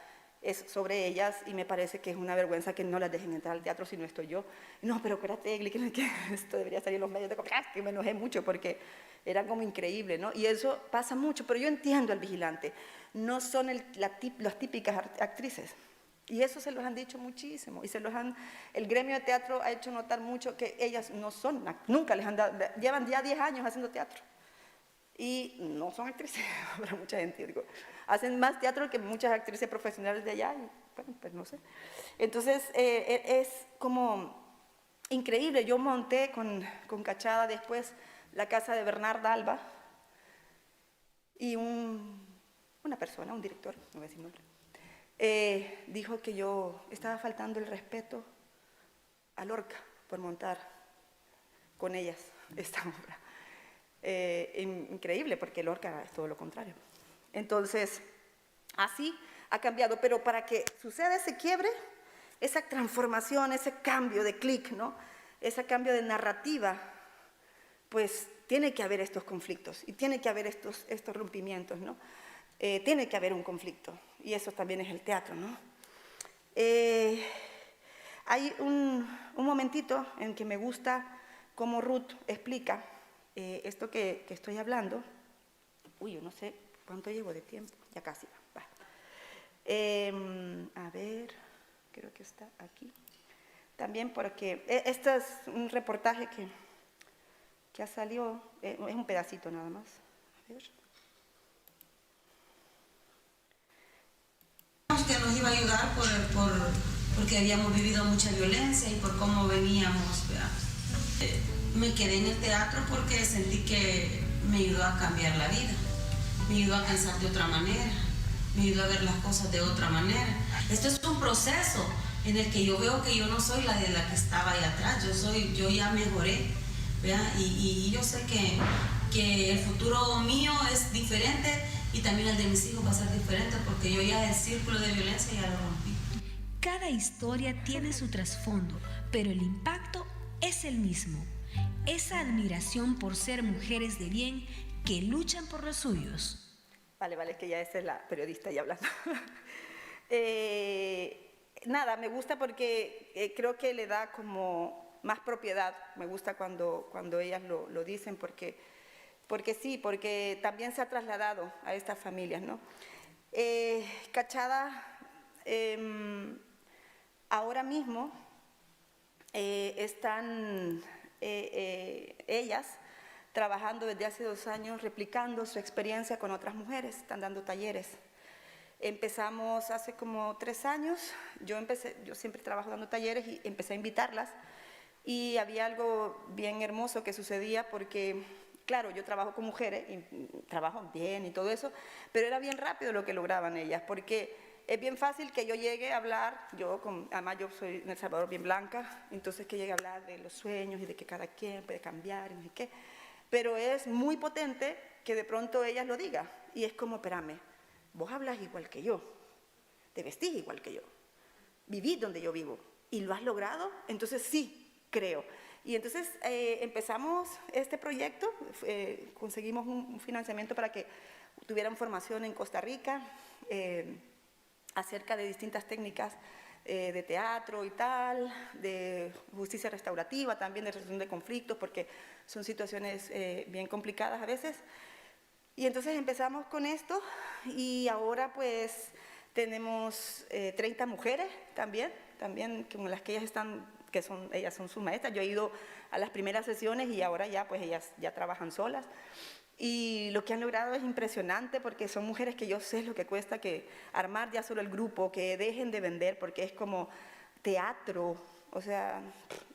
es sobre ellas y me parece que es una vergüenza que no las dejen entrar al teatro si no estoy yo. No, pero espérate, que esto debería salir en los medios de comunicación, que me enojé mucho porque era como increíble, ¿no? Y eso pasa mucho, pero yo entiendo al vigilante, no son las típicas actrices. Y eso se los han dicho muchísimo, y el gremio de teatro ha hecho notar mucho que ellas no son, nunca les han dado, llevan ya 10 años haciendo teatro, y no son actrices, para mucha gente, digo, hacen más teatro que muchas actrices profesionales de allá, y bueno, pues no sé. Entonces, es como increíble. Yo monté con Cachada después la casa de Bernarda Alba, y una persona, un director, no voy a decir nombre, dijo que yo estaba faltando el respeto a Lorca por montar con ellas esta obra. Increíble, porque Lorca es todo lo contrario. Entonces, así ha cambiado, pero para que suceda ese quiebre, esa transformación, ese cambio de clic, ¿no?, ese cambio de narrativa, pues tiene que haber estos conflictos y tiene que haber estos rompimientos, ¿no? Tiene que haber un conflicto, y eso también es el teatro, ¿no? Hay un momentito en que me gusta cómo Ruth explica esto que estoy hablando. Uy, yo no sé cuánto llevo de tiempo, ya casi va. A ver, creo que está aquí. También porque este es un reportaje que ha salido, es un pedacito nada más. A ver. Que nos iba a ayudar porque habíamos vivido mucha violencia y por cómo veníamos, ¿verdad? Me quedé en el teatro porque sentí que me ayudó a cambiar la vida, me ayudó a pensar de otra manera, me ayudó a ver las cosas de otra manera. Esto es un proceso en el que yo veo que yo no soy la de la que estaba ahí atrás, yo ya mejoré, ¿verdad? Y yo sé que el futuro mío es diferente, y también el de mis hijos va a ser diferente, porque yo ya el círculo de violencia ya lo rompí. Cada historia tiene su trasfondo, pero el impacto es el mismo. Esa admiración por ser mujeres de bien que luchan por los suyos. Vale, es que ya esa es la periodista ya hablando. Nada, me gusta porque creo que le da como más propiedad. Me gusta cuando ellas lo dicen, porque sí, porque también se ha trasladado a estas familias, ¿no? Cachada, ahora mismo están ellas trabajando desde hace 2 años, replicando su experiencia con otras mujeres, están dando talleres. Empezamos hace como 3 años, yo siempre trabajo dando talleres y empecé a invitarlas. Y había algo bien hermoso que sucedía porque, claro, yo trabajo con mujeres y trabajo bien y todo eso, pero era bien rápido lo que lograban ellas, porque es bien fácil que yo llegue a hablar, además yo soy en El Salvador bien blanca, entonces que llegue a hablar de los sueños y de que cada quien puede cambiar y no sé qué, pero es muy potente que de pronto ellas lo digan, y es como, espérame, vos hablas igual que yo, te vestís igual que yo, vivís donde yo vivo, y lo has logrado, entonces sí, creo. Y entonces empezamos este proyecto, conseguimos un financiamiento para que tuvieran formación en Costa Rica acerca de distintas técnicas de teatro y tal, de justicia restaurativa, también de resolución de conflictos, porque son situaciones bien complicadas a veces. Y entonces empezamos con esto y ahora pues tenemos 30 mujeres también con las que ellas están, ellas son sus maestras. Yo he ido a las primeras sesiones y ahora ya pues ellas ya trabajan solas. Y lo que han logrado es impresionante porque son mujeres que yo sé lo que cuesta que armar ya solo el grupo, que dejen de vender porque es como teatro. O sea,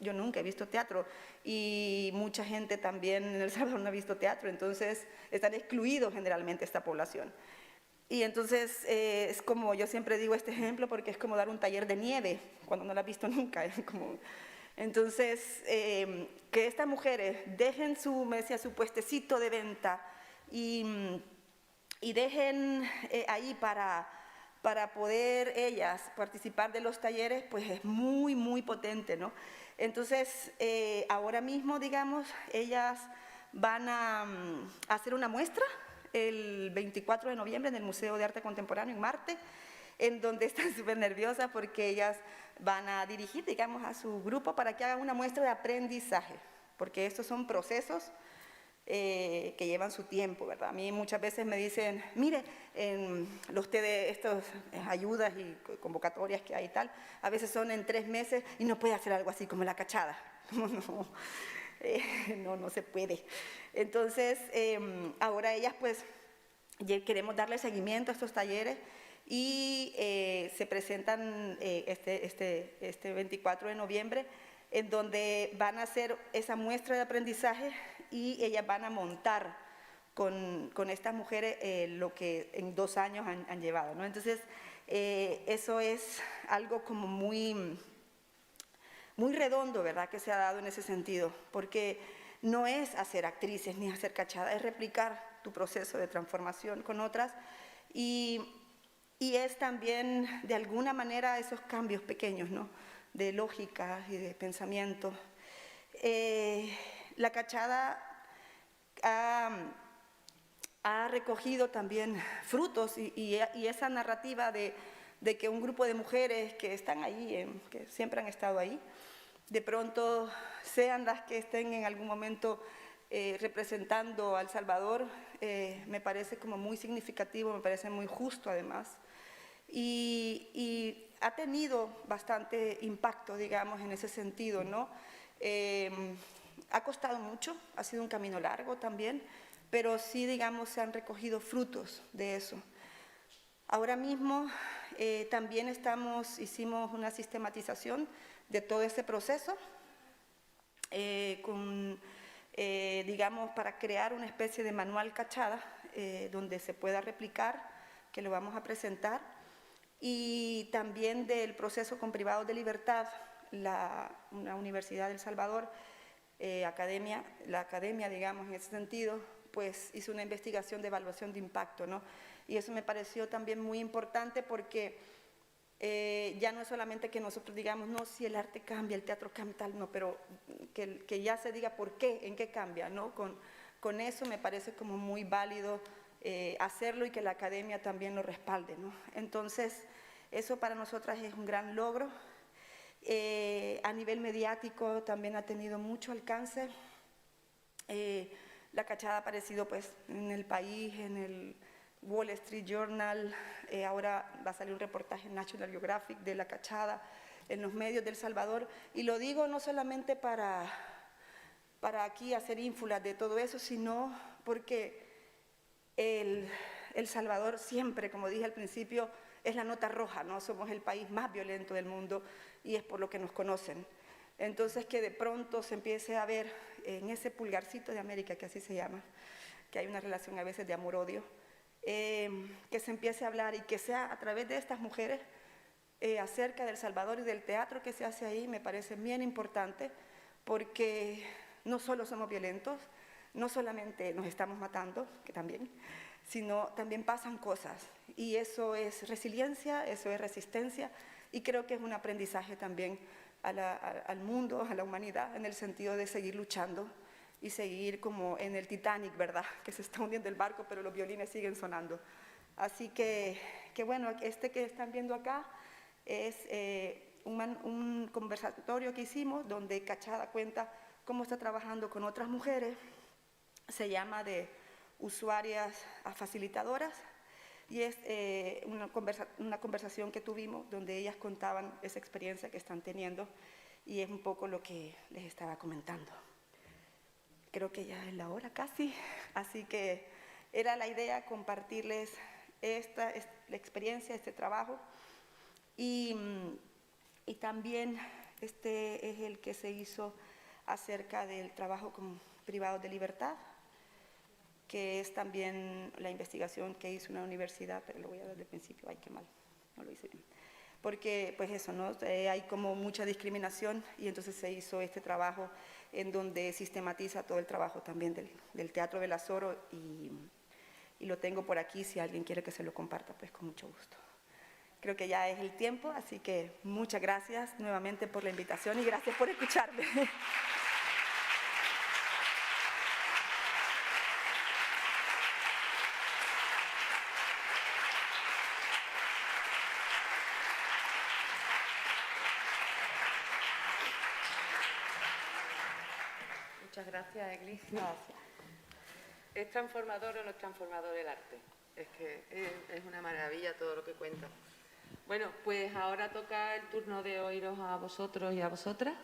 yo nunca he visto teatro y mucha gente también en El Salvador no ha visto teatro, entonces están excluidos generalmente esta población. Y entonces es como, yo siempre digo este ejemplo porque es como dar un taller de nieve cuando no la has visto nunca. Entonces, que estas mujeres dejen su puestecito de venta y dejen ahí para poder ellas participar de los talleres, pues es muy, muy potente, ¿no? Entonces, ahora mismo, digamos, ellas van a hacer una muestra el 24 de noviembre en el Museo de Arte Contemporáneo en Marte, en donde están súper nerviosas porque ellas van a dirigir, digamos, a su grupo para que hagan una muestra de aprendizaje, porque estos son procesos que llevan su tiempo, ¿verdad? A mí muchas veces me dicen, mire, los TD, estas ayudas y convocatorias que hay y tal, a veces son en 3 meses y no puede hacer algo así como la cachada. No se puede. Entonces, ahora ellas pues queremos darle seguimiento a estos talleres y se presentan este 24 de noviembre en donde van a hacer esa muestra de aprendizaje y ellas van a montar con estas mujeres lo que en 2 años han llevado, ¿no? Entonces, eso es algo como muy redondo, ¿verdad?, que se ha dado en ese sentido, porque no es hacer actrices ni hacer cachada, es replicar tu proceso de transformación con otras y es también, de alguna manera, esos cambios pequeños, ¿no?, de lógica y de pensamiento. La cachada ha recogido también frutos y esa narrativa de que un grupo de mujeres que están ahí, que siempre han estado ahí, de pronto sean las que estén en algún momento representando a El Salvador, me parece como muy significativo, me parece muy justo además. Y ha tenido bastante impacto, digamos, en ese sentido, ¿no? Ha costado mucho, ha sido un camino largo también, pero sí, digamos, se han recogido frutos de eso. Ahora mismo también hicimos una sistematización de todo ese proceso, digamos, para crear una especie de manual cachada donde se pueda replicar, que lo vamos a presentar, y también del proceso con privados de libertad, una Universidad de El Salvador, la academia, digamos, en ese sentido, pues hizo una investigación de evaluación de impacto, ¿no? Y eso me pareció también muy importante porque ya no es solamente que nosotros digamos, no, si el arte cambia, el teatro cambia, tal, no, pero que ya se diga por qué, en qué cambia, ¿no? Con eso me parece como muy válido hacerlo y que la academia también lo respalde, ¿no? Entonces, eso para nosotras es un gran logro. A nivel mediático también ha tenido mucho alcance. La cachada ha aparecido pues en El País, en el Wall Street Journal, ahora va a salir un reportaje en National Geographic de la cachada en los medios de El Salvador, y lo digo no solamente para aquí hacer ínfulas de todo eso, sino porque El Salvador siempre, como dije al principio, es la nota roja, ¿no? Somos el país más violento del mundo y es por lo que nos conocen. Entonces que de pronto se empiece a ver en ese pulgarcito de América, que así se llama, que hay una relación a veces de amor-odio, que se empiece a hablar y que sea a través de estas mujeres acerca del Salvador y del teatro que se hace ahí, me parece bien importante, porque no solo somos violentos, no solamente nos estamos matando, que también, sino también pasan cosas, y eso es resiliencia, eso es resistencia, y creo que es un aprendizaje también al mundo, a la humanidad, en el sentido de seguir luchando y seguir como en el Titanic, ¿verdad? Que se está hundiendo el barco, pero los violines siguen sonando. Así que bueno, este que están viendo acá es un conversatorio que hicimos donde Cachada cuenta cómo está trabajando con otras mujeres, se llama de usuarias a facilitadoras, y es una conversación que tuvimos donde ellas contaban esa experiencia que están teniendo, y es un poco lo que les estaba comentando. Creo que ya es la hora casi, así que era la idea compartirles la experiencia, este trabajo, y también este es el que se hizo acerca del trabajo con privados de libertad, que es también la investigación que hizo una universidad, pero lo voy a dar de principio, ay, qué mal, no lo hice bien. Porque, pues eso, ¿no? Hay como mucha discriminación, y entonces se hizo este trabajo en donde sistematiza todo el trabajo también del Teatro Bella Soro, y lo tengo por aquí, si alguien quiere que se lo comparta, pues con mucho gusto. Creo que ya es el tiempo, así que muchas gracias nuevamente por la invitación y gracias por escucharme. Muchas gracias, Eglis. Gracias. ¿Es transformador o no es transformador el arte? Es que es una maravilla todo lo que cuenta. Bueno, pues ahora toca el turno de oíros a vosotros y a vosotras.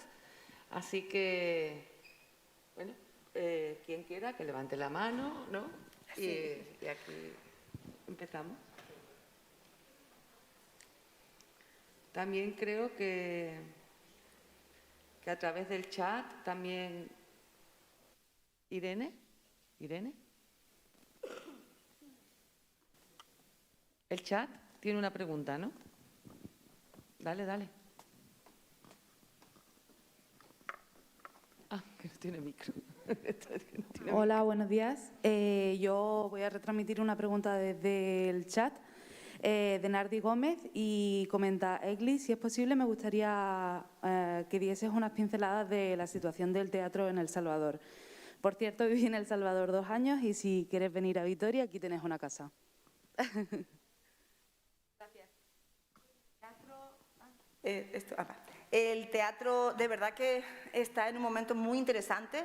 Así que, bueno, quien quiera que levante la mano, ¿no? Sí. Y aquí empezamos. También creo que a través del chat también... Irene. El chat tiene una pregunta, ¿no? Dale. Ah, que no tiene micro. Hola, buenos días. Yo voy a retransmitir una pregunta desde el chat de Nardi Gómez, y comenta: Eglis, si es posible, me gustaría que dieses unas pinceladas de la situación del teatro en El Salvador. Por cierto, viví en El Salvador 2 años, y si quieres venir a Vitoria, aquí tienes una casa. Gracias. El teatro de verdad que está en un momento muy interesante,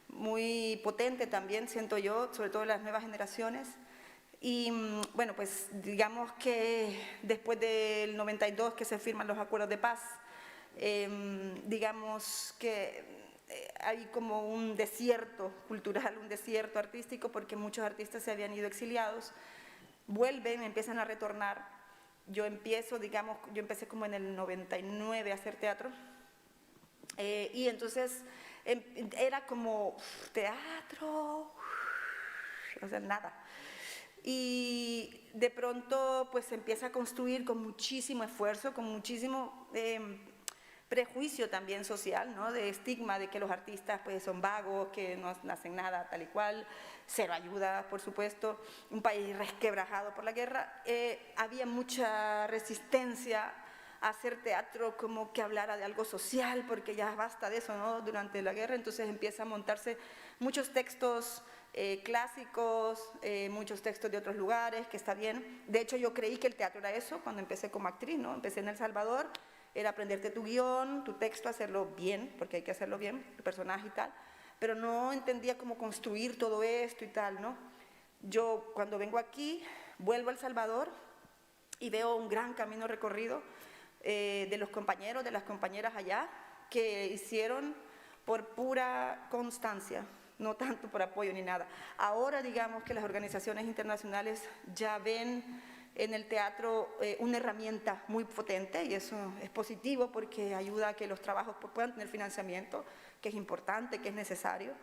muy potente también, siento yo, sobre todo en las nuevas generaciones. Y bueno, pues digamos que después del 92 que se firman los acuerdos de paz, digamos que hay como un desierto cultural, un desierto artístico, porque muchos artistas se habían ido exiliados, vuelven, empiezan a retornar. Yo empecé como en el 99 a hacer teatro, y entonces era como teatro, o sea, nada. Y de pronto pues se empieza a construir con muchísimo esfuerzo, con muchísimo prejuicio también social, ¿no? De estigma de que los artistas pues son vagos, que no hacen nada, tal y cual, cero ayuda, por supuesto, un país resquebrajado por la guerra. Había mucha resistencia a hacer teatro como que hablara de algo social, porque ya basta de eso, ¿no? Durante la guerra, entonces empieza a montarse muchos textos clásicos, muchos textos de otros lugares, que está bien. De hecho, yo creí que el teatro era eso cuando empecé como actriz, ¿no? Empecé en El Salvador, era aprenderte tu guión, tu texto, hacerlo bien, porque hay que hacerlo bien, tu personaje y tal, pero no entendía cómo construir todo esto y tal, ¿no? Yo cuando vengo aquí, vuelvo a El Salvador y veo un gran camino recorrido de los compañeros, de las compañeras allá, que hicieron por pura constancia, no tanto por apoyo ni nada. Ahora digamos que las organizaciones internacionales ya ven en el teatro una herramienta muy potente y eso es positivo porque ayuda a que los trabajos puedan tener financiamiento, que es importante, que es necesario.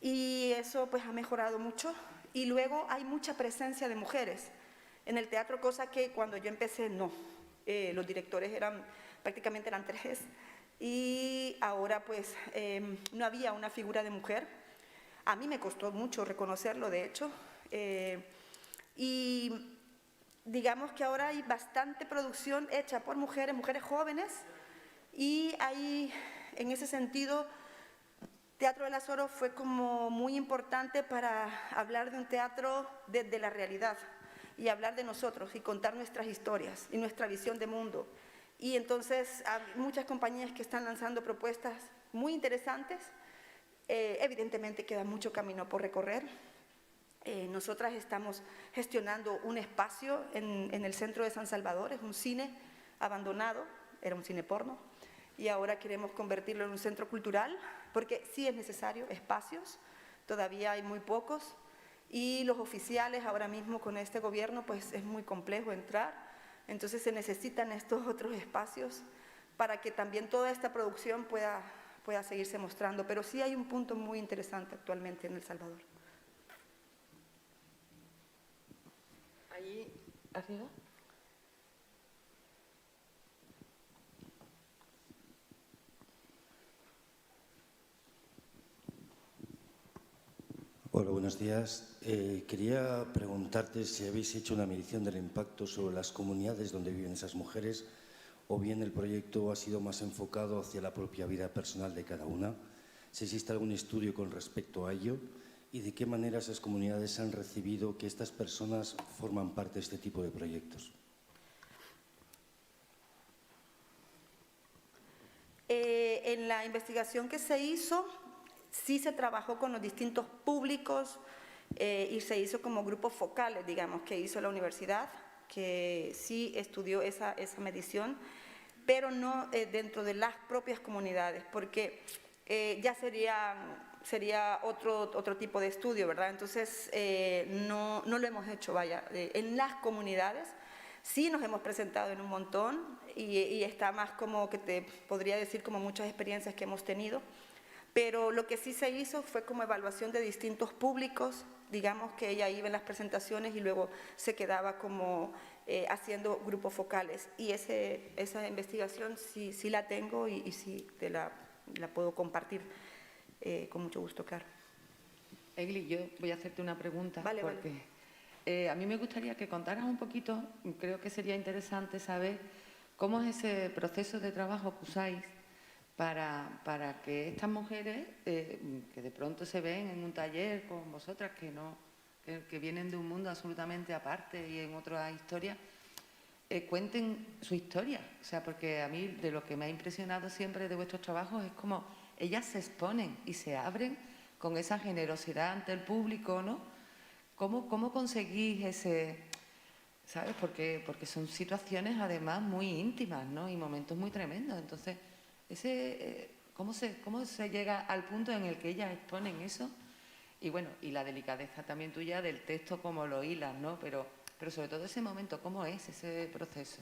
Y eso pues ha mejorado mucho. Y luego hay mucha presencia de mujeres en el teatro, cosa que cuando yo empecé no. Los directores prácticamente eran 3 y ahora pues no había una figura de mujer. A mí me costó mucho reconocerlo, de hecho. Y digamos que ahora hay bastante producción hecha por mujeres, mujeres jóvenes, y ahí, en ese sentido, Teatro del Azoro fue como muy importante para hablar de un teatro desde la realidad y hablar de nosotros y contar nuestras historias y nuestra visión de mundo. Y entonces hay muchas compañías que están lanzando propuestas muy interesantes. Evidentemente queda mucho camino por recorrer. Nosotras estamos gestionando un espacio en el centro de San Salvador, es un cine abandonado, era un cine porno, y ahora queremos convertirlo en un centro cultural, porque sí es necesario espacios, todavía hay muy pocos, y los oficiales ahora mismo con este gobierno pues es muy complejo entrar, entonces se necesitan estos otros espacios para que también toda esta producción pueda seguirse mostrando, pero sí hay un punto muy interesante actualmente en El Salvador. Allí, arriba. Hola, buenos días. Quería preguntarte si habéis hecho una medición del impacto sobre las comunidades donde viven esas mujeres o bien el proyecto ha sido más enfocado hacia la propia vida personal de cada una. Si existe algún estudio con respecto a ello y de qué manera esas comunidades han recibido que estas personas forman parte de este tipo de proyectos. En la investigación que se hizo, sí se trabajó con los distintos públicos y se hizo como grupos focales, digamos, que hizo la universidad, que sí estudió esa medición, pero no dentro de las propias comunidades, porque ya sería otro tipo de estudio, ¿verdad? Entonces, no lo hemos hecho, vaya. En las comunidades sí nos hemos presentado en un montón y está más como que te podría decir como muchas experiencias que hemos tenido, pero lo que sí se hizo fue como evaluación de distintos públicos, digamos que ella iba en las presentaciones y luego se quedaba como haciendo grupos focales. Y esa investigación sí la tengo y sí te la puedo compartir con mucho gusto, Caro. Egli, yo voy a hacerte una pregunta. Vale. A mí me gustaría que contaras un poquito, creo que sería interesante saber cómo es ese proceso de trabajo que usáis para que estas mujeres que de pronto se ven en un taller con vosotras, que vienen de un mundo absolutamente aparte y en otra historia, cuenten su historia. O sea, porque a mí de lo que me ha impresionado siempre de vuestros trabajos es cómo ellas se exponen y se abren con esa generosidad ante el público, ¿no? ¿Cómo conseguís ese, sabes? Porque son situaciones además muy íntimas, ¿no? Y momentos muy tremendos. Entonces, ¿cómo se llega al punto en el que ellas exponen eso? Y bueno, y la delicadeza también tuya del texto, cómo lo hilas, ¿no? Pero sobre todo ese momento, ¿cómo es ese proceso?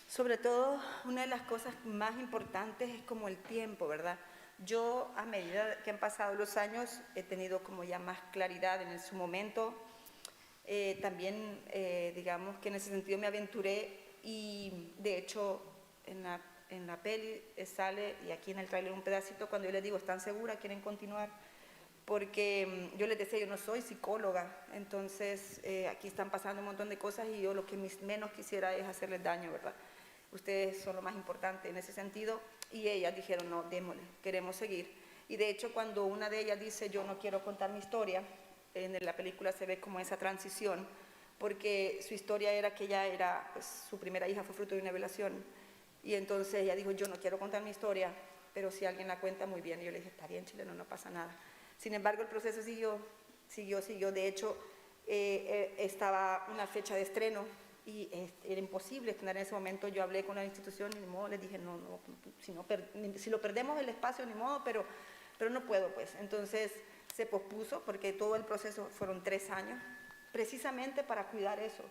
Sobre todo, una de las cosas más importantes es como el tiempo, ¿verdad? Yo, a medida que han pasado los años, he tenido como ya más claridad en su momento. También, digamos que en ese sentido me aventuré y, de hecho, en la peli sale, y aquí en el tráiler un pedacito, cuando yo les digo, ¿están seguras? ¿Quieren continuar? Porque yo les decía, yo no soy psicóloga, entonces aquí están pasando un montón de cosas y yo lo que menos quisiera es hacerles daño, ¿verdad? Ustedes son lo más importante en ese sentido. Y ellas dijeron, no, démosle, queremos seguir. Y de hecho, cuando una de ellas dice, yo no quiero contar mi historia, en la película se ve como esa transición, porque su historia era que ella era, pues, su primera hija fue fruto de una violación. Y entonces ella dijo, yo no quiero contar mi historia, pero si alguien la cuenta, muy bien. Y yo le dije, está bien, chileno, no pasa nada. Sin embargo, el proceso siguió. De hecho, estaba una fecha de estreno y era imposible estrenar en ese momento. Yo hablé con la institución y ni modo, les dije, no, si lo perdemos el espacio, ni modo, pero no puedo, pues. Entonces se pospuso porque todo el proceso fueron 3 años, precisamente para cuidar eso,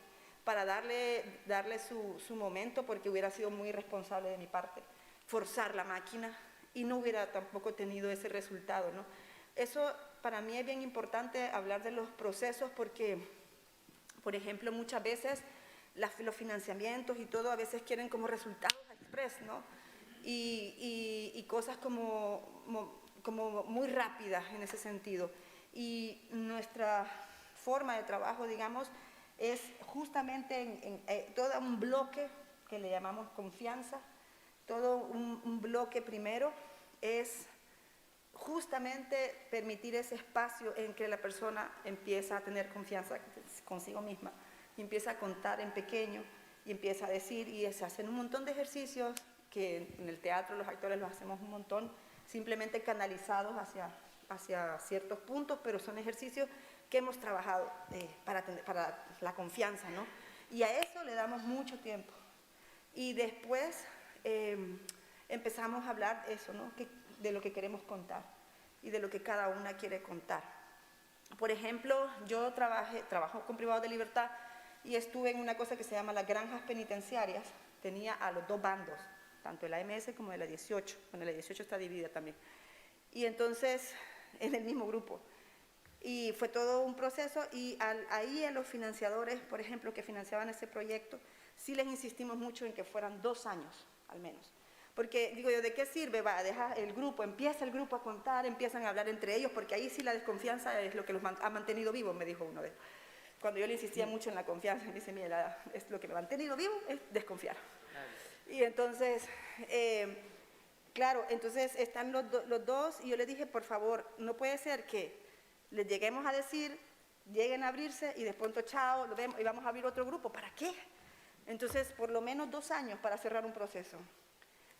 para darle su momento, porque hubiera sido muy irresponsable de mi parte forzar la máquina y no hubiera tampoco tenido ese resultado, ¿no? Eso para mí es bien importante hablar de los procesos porque, por ejemplo, muchas veces los financiamientos y todo a veces quieren como resultados express, ¿no? Y cosas como muy rápidas en ese sentido. Y nuestra forma de trabajo, digamos, es justamente en todo un bloque que le llamamos confianza. Todo un bloque primero es justamente permitir ese espacio en que la persona empieza a tener confianza consigo misma y empieza a contar en pequeño y empieza a decir, y se hacen un montón de ejercicios que en el teatro los actores los hacemos un montón, simplemente canalizados hacia ciertos puntos, pero son ejercicios que hemos trabajado para la confianza, ¿no? Y a eso le damos mucho tiempo. Y después empezamos a hablar eso, ¿no? De lo que queremos contar y de lo que cada una quiere contar. Por ejemplo, yo trabajo con privados de libertad y estuve en una cosa que se llama las granjas penitenciarias. Tenía a los dos bandos, tanto de la MS como de la 18. Bueno, la 18 está dividida también. Y entonces, en el mismo grupo. Y fue todo un proceso y ahí a los financiadores, por ejemplo, que financiaban ese proyecto, sí les insistimos mucho en que fueran 2 años, al menos. Porque, digo yo, ¿de qué sirve? Empieza el grupo a contar, empiezan a hablar entre ellos, porque ahí sí la desconfianza es lo que los ha mantenido vivos, me dijo uno de ellos. Cuando yo le insistía mucho en la confianza, me dice, mira, es lo que me ha mantenido vivo es desconfiar. Y entonces, claro, entonces están los dos y yo les dije, por favor, no puede ser que les lleguemos a decir, lleguen a abrirse y de pronto, chao, lo vemos y vamos a abrir otro grupo. ¿Para qué? Entonces, por lo menos 2 años para cerrar un proceso.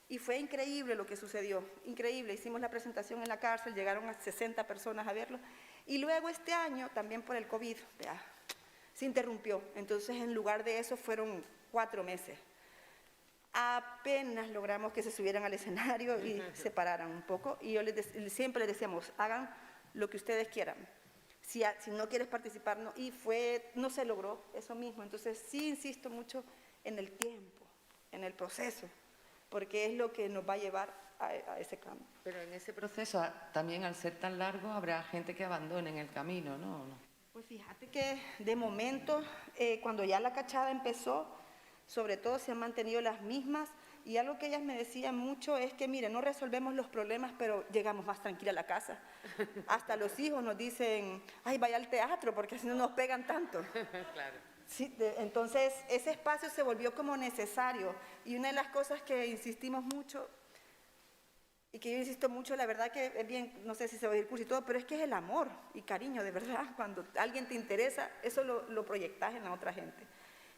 Y fue increíble lo que sucedió, increíble. Hicimos la presentación en la cárcel, llegaron a 60 personas a verlo. Y luego este año, también por el COVID, se interrumpió. Entonces, en lugar de eso, fueron 4 meses. Apenas logramos que se subieran al escenario y se pararan un poco. Y yo siempre les decíamos, hagan lo que ustedes quieran. Si no quieres participar, no. Y no se logró eso mismo. Entonces, sí insisto mucho en el tiempo, en el proceso, porque es lo que nos va a llevar a ese cambio. Pero en ese proceso, también al ser tan largo, habrá gente que abandone en el camino, ¿no? Pues fíjate que de momento, cuando ya la cachada empezó, sobre todo se han mantenido las mismas, y algo que ellas me decían mucho es que, mire, no resolvemos los problemas, pero llegamos más tranquila a la casa. Hasta los hijos nos dicen, ay, vaya al teatro, porque así no nos pegan tanto. Claro. Sí, entonces, ese espacio se volvió como necesario. Y una de las cosas que insistimos mucho, y que yo insisto mucho, la verdad que es bien, no sé si se va a ir curso y todo, pero es que es el amor y cariño, de verdad. Cuando alguien te interesa, eso lo proyectas en la otra gente.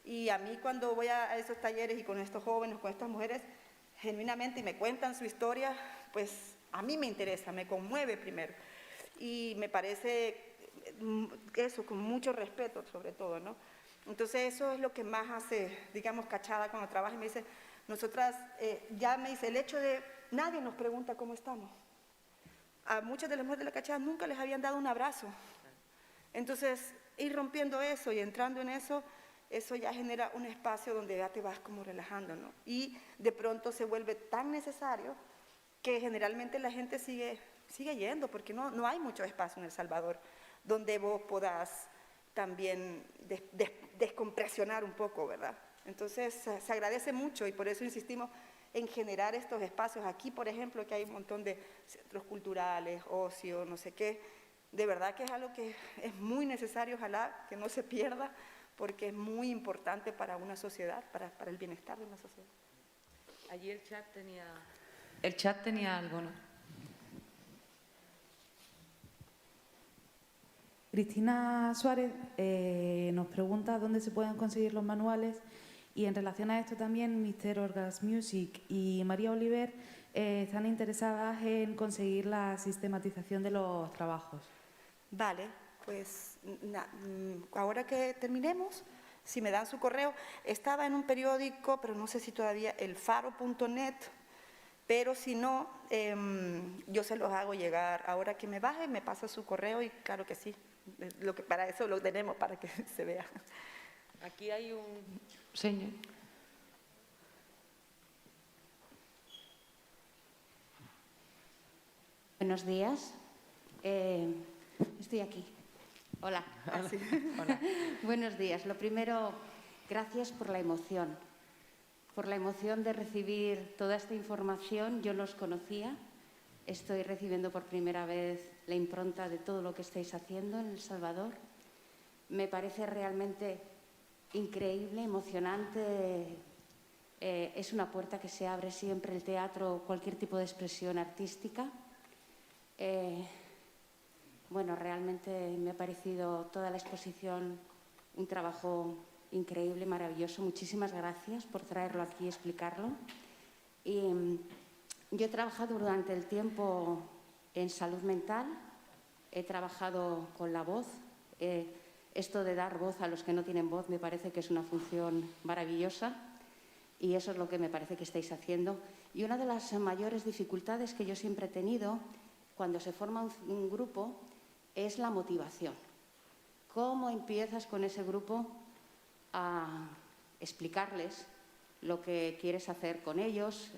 Y a mí cuando voy a esos talleres y con estos jóvenes, con estas mujeres, genuinamente, y me cuentan su historia, pues a mí me interesa, me conmueve primero. Y me parece eso, con mucho respeto sobre todo, ¿no? Entonces eso es lo que más hace, digamos, Cachada cuando trabaja y me dice, nosotras, ya me dice, el hecho de, nadie nos pregunta cómo estamos. A muchas de las mujeres de la Cachada nunca les habían dado un abrazo. Entonces, ir rompiendo eso y entrando en eso, eso ya genera un espacio donde ya te vas como relajando, ¿no? Y de pronto se vuelve tan necesario que generalmente la gente sigue yendo, porque no hay mucho espacio en El Salvador donde vos podás también descompresionar un poco, ¿verdad? Entonces se agradece mucho y por eso insistimos en generar estos espacios. Aquí, por ejemplo, que hay un montón de centros culturales, ocio, no sé qué, de verdad que es algo que es muy necesario, ojalá que no se pierda, porque es muy importante para una sociedad, para el bienestar de una sociedad. Allí el chat tenía algo, ¿no? Cristina Suárez nos pregunta dónde se pueden conseguir los manuales y en relación a esto también Mr. Orgas Music y María Oliver están interesadas en conseguir la sistematización de los trabajos. Vale, pues ahora que terminemos, si me dan su correo, estaba en un periódico, pero no sé si todavía, elfaro.net, pero si no, yo se los hago llegar. Ahora que me baje, me pasa su correo y claro que sí. Para eso lo tenemos, para que se vea. Aquí hay un Señor. Buenos días. Estoy aquí. Hola. Hola. Buenos días. Lo primero, gracias por la emoción. Por la emoción de recibir toda esta información. Yo no os conocía. Estoy recibiendo por primera vez la impronta de todo lo que estáis haciendo en El Salvador. Me parece realmente increíble, emocionante. Es una puerta que se abre siempre el teatro, cualquier tipo de expresión artística. Bueno, realmente me ha parecido toda la exposición un trabajo increíble, maravilloso. Muchísimas gracias por traerlo aquí y explicarlo. Y yo he trabajado durante el tiempo en salud mental, he trabajado con la voz. Esto de dar voz a los que no tienen voz me parece que es una función maravillosa y eso es lo que me parece que estáis haciendo. Y una de las mayores dificultades que yo siempre he tenido cuando se forma un grupo es la motivación. ¿Cómo empiezas con ese grupo a explicarles lo que quieres hacer con ellos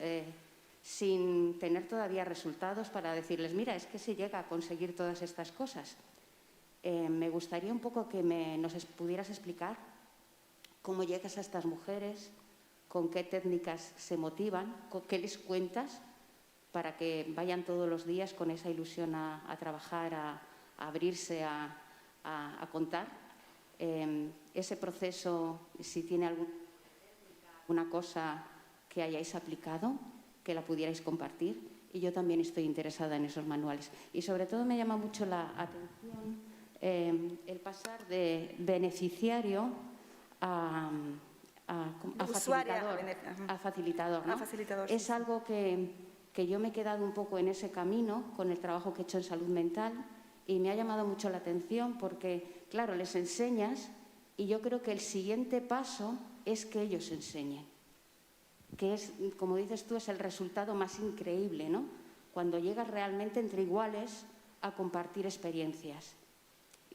sin tener todavía resultados para decirles, mira, es que se llega a conseguir todas estas cosas? Me gustaría un poco que nos pudieras explicar cómo llegas a estas mujeres, con qué técnicas se motivan, qué les cuentas para que vayan todos los días con esa ilusión a trabajar, a abrirse, a contar. Ese proceso, si tiene alguna cosa que hayáis aplicado, que la pudierais compartir. Y yo también estoy interesada en esos manuales. Y sobre todo me llama mucho la atención el pasar de beneficiario a facilitador. ¿No? Facilitador, es sí. Algo que yo me he quedado un poco en ese camino con el trabajo que he hecho en salud mental y me ha llamado mucho la atención porque, claro, les enseñas y yo creo que el siguiente paso es que ellos enseñen, que es, como dices tú, es el resultado más increíble, ¿no? Cuando llegas realmente entre iguales a compartir experiencias.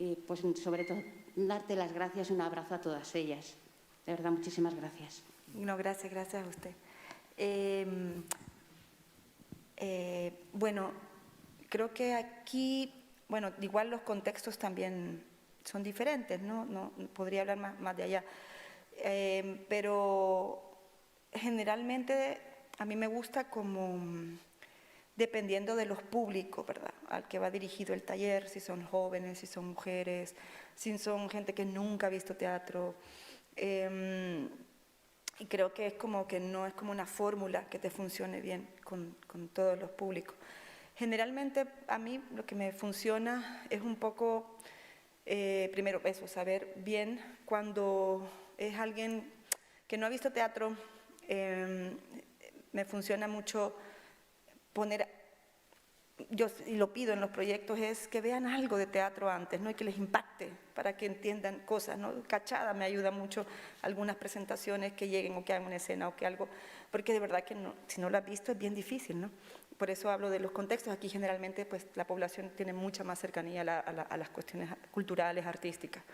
Y pues sobre todo, darte las gracias y un abrazo a todas ellas. De verdad, muchísimas gracias. No, gracias a usted. Bueno, creo que aquí, bueno, igual los contextos también son diferentes, ¿no? No podría hablar más de allá. Pero generalmente a mí me gusta como dependiendo de los públicos, ¿verdad? Al que va dirigido el taller, si son jóvenes, si son mujeres, si son gente que nunca ha visto teatro. Y creo que es como que no es como una fórmula que te funcione bien con todos los públicos. Generalmente a mí lo que me funciona es un poco, primero eso, saber bien cuando es alguien que no ha visto teatro, me funciona mucho poner, yo y lo pido en los proyectos, es que vean algo de teatro antes, ¿no? Y que les impacte para que entiendan cosas, ¿no? Cachada me ayuda mucho algunas presentaciones que lleguen o que hagan una escena o que algo, porque de verdad que no, si no lo has visto es bien difícil, ¿no? Por eso hablo de los contextos. Aquí generalmente pues la población tiene mucha más cercanía a las cuestiones culturales, artísticas.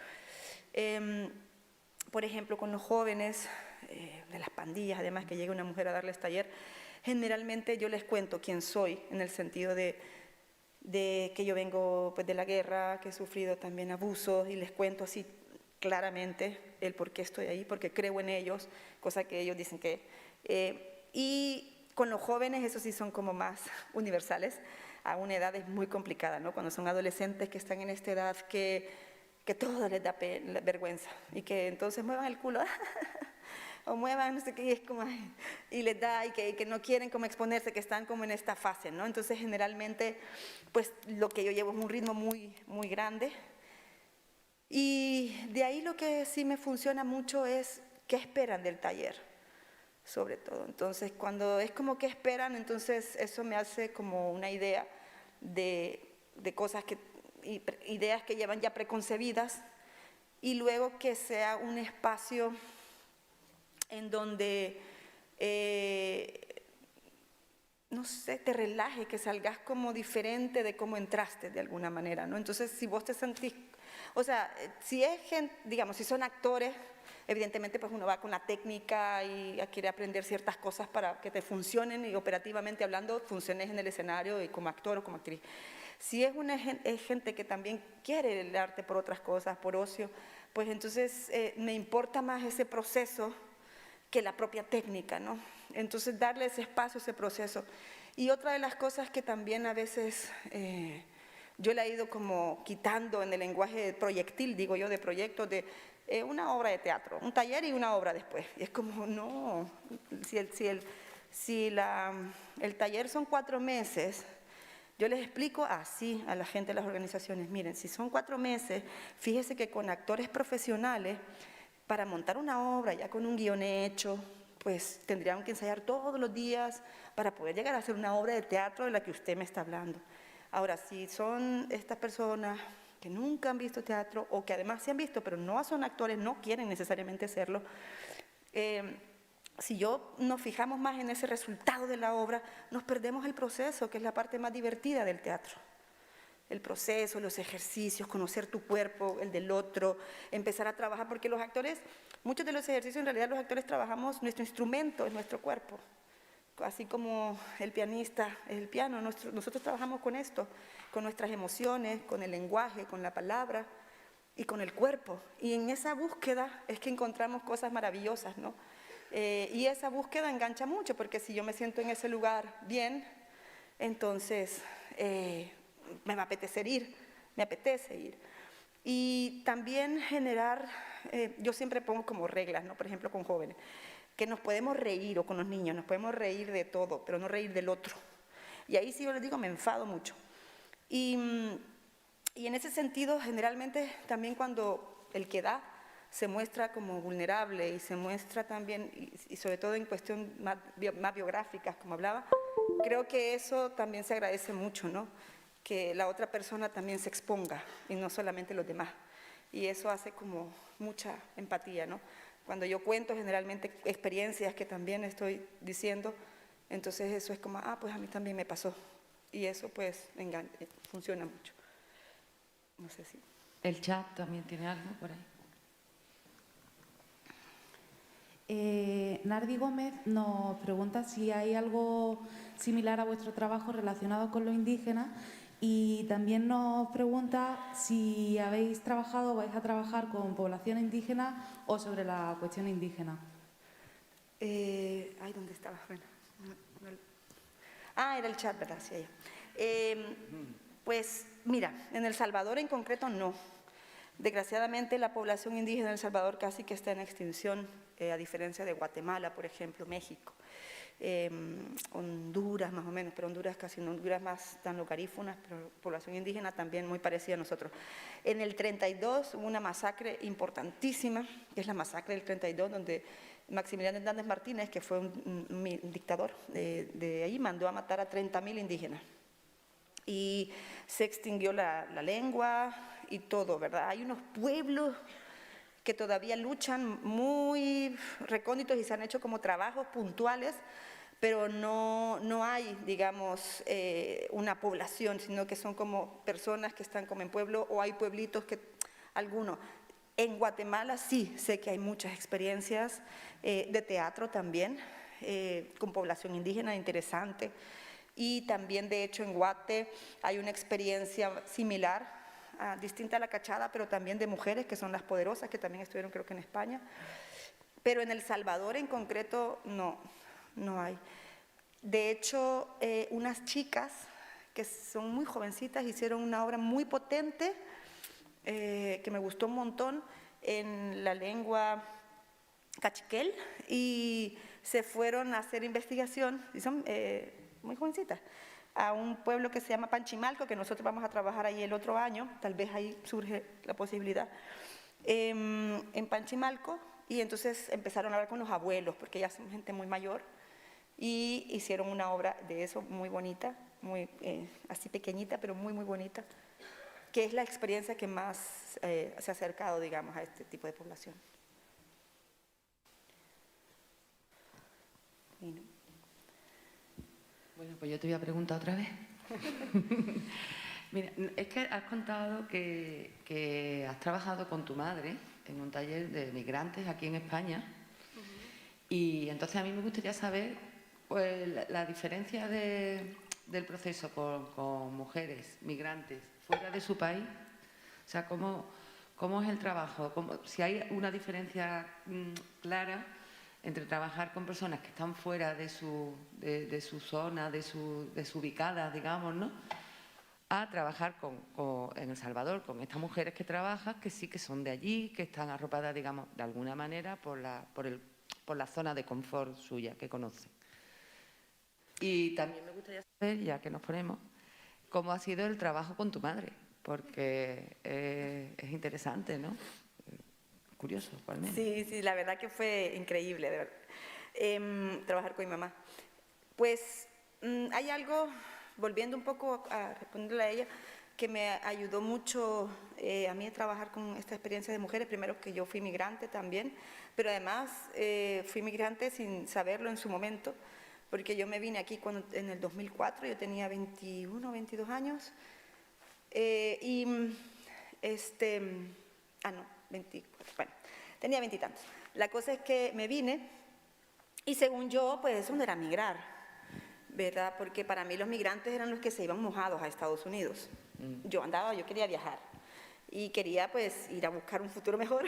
Por ejemplo, con los jóvenes de las pandillas, además que llega una mujer a darles taller, generalmente yo les cuento quién soy, en el sentido de que yo vengo pues, de la guerra, que he sufrido también abusos, y les cuento así claramente el por qué estoy ahí, porque creo en ellos, cosa que ellos dicen que... y con los jóvenes, eso sí son como más universales, a una edad es muy complicada, ¿no? Cuando son adolescentes que están en esta edad que todo les da vergüenza, y que entonces muevan el culo, o muevan no sé qué, y es como, y les da, y que no quieren como exponerse, que están como en esta fase, ¿no? Entonces generalmente, pues lo que yo llevo es un ritmo muy, muy grande, y de ahí lo que sí me funciona mucho es qué esperan del taller, sobre todo. Entonces cuando es como qué esperan, entonces eso me hace como una idea de cosas ideas que llevan ya preconcebidas, y luego que sea un espacio en donde no sé, te relaje, que salgas como diferente de cómo entraste de alguna manera, ¿no? Entonces, si vos te sentís, o sea, si es gente, digamos, si son actores, evidentemente pues uno va con la técnica y quiere aprender ciertas cosas para que te funcionen y operativamente hablando funciones en el escenario y como actor o como actriz. Si es gente que también quiere el arte por otras cosas, por ocio, pues entonces me importa más ese proceso que la propia técnica, ¿no? Entonces darle ese espacio, ese proceso. Y otra de las cosas que también a veces yo le he ido como quitando en el lenguaje proyectil, digo yo, de proyectos, de una obra de teatro, un taller y una obra después. Y es como, no, si el taller son 4 meses, yo les explico así a la gente de las organizaciones, miren, si son 4 meses, fíjese que con actores profesionales, para montar una obra ya con un guión hecho, pues tendrían que ensayar todos los días para poder llegar a hacer una obra de teatro de la que usted me está hablando. Ahora, si son estas personas que nunca han visto teatro o que además sí han visto, pero no son actores, no quieren necesariamente serlo, si nos fijamos más en ese resultado de la obra, nos perdemos el proceso, que es la parte más divertida del teatro. El proceso, los ejercicios, conocer tu cuerpo, el del otro, empezar a trabajar, porque los actores, muchos de los ejercicios en realidad los actores trabajamos, nuestro instrumento es nuestro cuerpo, así como el pianista es el piano, nosotros trabajamos con esto, con nuestras emociones, con el lenguaje, con la palabra y con el cuerpo, y en esa búsqueda es que encontramos cosas maravillosas, ¿no? Y esa búsqueda engancha mucho, porque si yo me siento en ese lugar bien, entonces me va a apetecer ir, me apetece ir. Y también generar, yo siempre pongo como reglas, ¿no? Por ejemplo, con jóvenes, que nos podemos reír, o con los niños, nos podemos reír de todo, pero no reír del otro. Y ahí sí yo les digo, me enfado mucho. Y en ese sentido, generalmente, también cuando el que da se muestra como vulnerable y se muestra también, y sobre todo en cuestión más biográficas, como hablaba, creo que eso también se agradece mucho, ¿no? Que la otra persona también se exponga y no solamente los demás. Y eso hace como mucha empatía, ¿no? Cuando yo cuento generalmente experiencias que también estoy diciendo, entonces eso es como, pues a mí también me pasó. Y eso pues funciona mucho. No sé si... El chat también tiene algo por ahí. Nardi Gómez nos pregunta si hay algo similar a vuestro trabajo relacionado con lo indígena y también nos pregunta si habéis trabajado o vais a trabajar con población indígena o sobre la cuestión indígena. ¿Dónde estaba? Bueno, era el chat, ¿verdad? Sí, pues mira, en El Salvador en concreto no. Desgraciadamente la población indígena en El Salvador casi que está en extinción, a diferencia de Guatemala, por ejemplo, México, Honduras más o menos, pero Honduras casi no, Honduras más están los garífunas, pero población indígena también muy parecida a nosotros. En el 32 hubo una masacre importantísima, que es la masacre del 32, donde Maximiliano Hernández Martínez, que fue un dictador de ahí, mandó a matar a 30.000 indígenas. Y se extinguió la lengua y todo, ¿verdad? Hay unos pueblos que todavía luchan muy recónditos y se han hecho como trabajos puntuales, pero no hay, digamos, una población, sino que son como personas que están como en pueblo, o hay pueblitos que, algunos. En Guatemala sí, sé que hay muchas experiencias de teatro también, con población indígena interesante. Y también, de hecho, en Guate hay una experiencia similar, distinta a la cachada, pero también de mujeres que son las poderosas, que también estuvieron creo que en España. Pero en El Salvador en concreto no hay. De hecho, unas chicas que son muy jovencitas hicieron una obra muy potente, que me gustó un montón, en la lengua cachiquel, y se fueron a hacer investigación, y son muy jovencitas, a un pueblo que se llama Panchimalco, que nosotros vamos a trabajar ahí el otro año, tal vez ahí surge la posibilidad, en Panchimalco, y entonces empezaron a hablar con los abuelos, porque ya son gente muy mayor, y hicieron una obra de eso muy bonita, muy así pequeñita, pero muy bonita, que es la experiencia que más se ha acercado, digamos, a este tipo de población. Bueno, pues yo te voy a preguntar otra vez. Mira, es que has contado que has trabajado con tu madre en un taller de migrantes aquí en España. Y entonces a mí me gustaría saber pues, la diferencia del proceso con mujeres migrantes fuera de su país. O sea, ¿cómo es el trabajo? Si hay una diferencia clara entre trabajar con personas que están fuera de su zona, de su ubicada, digamos, ¿no? A trabajar en El Salvador con estas mujeres que trabajan, que sí que son de allí, que están arropadas, digamos, de alguna manera por la zona de confort suya que conocen. Y también me gustaría saber, ya que nos ponemos, cómo ha sido el trabajo con tu madre, porque es interesante, ¿no? Curioso, al menos. Sí, la verdad que fue increíble, de verdad, trabajar con mi mamá. Pues hay algo, volviendo un poco a responderle a ella, que me ayudó mucho a mí a trabajar con esta experiencia de mujeres. Primero que yo fui migrante también, pero además fui migrante sin saberlo en su momento, porque yo me vine aquí en el 2004, yo tenía 21, 22 años, 24, bueno, tenía 20 y tantos. La cosa es que me vine y según yo, pues eso no era migrar, ¿verdad? Porque para mí los migrantes eran los que se iban mojados a Estados Unidos. Yo quería viajar y quería pues ir a buscar un futuro mejor,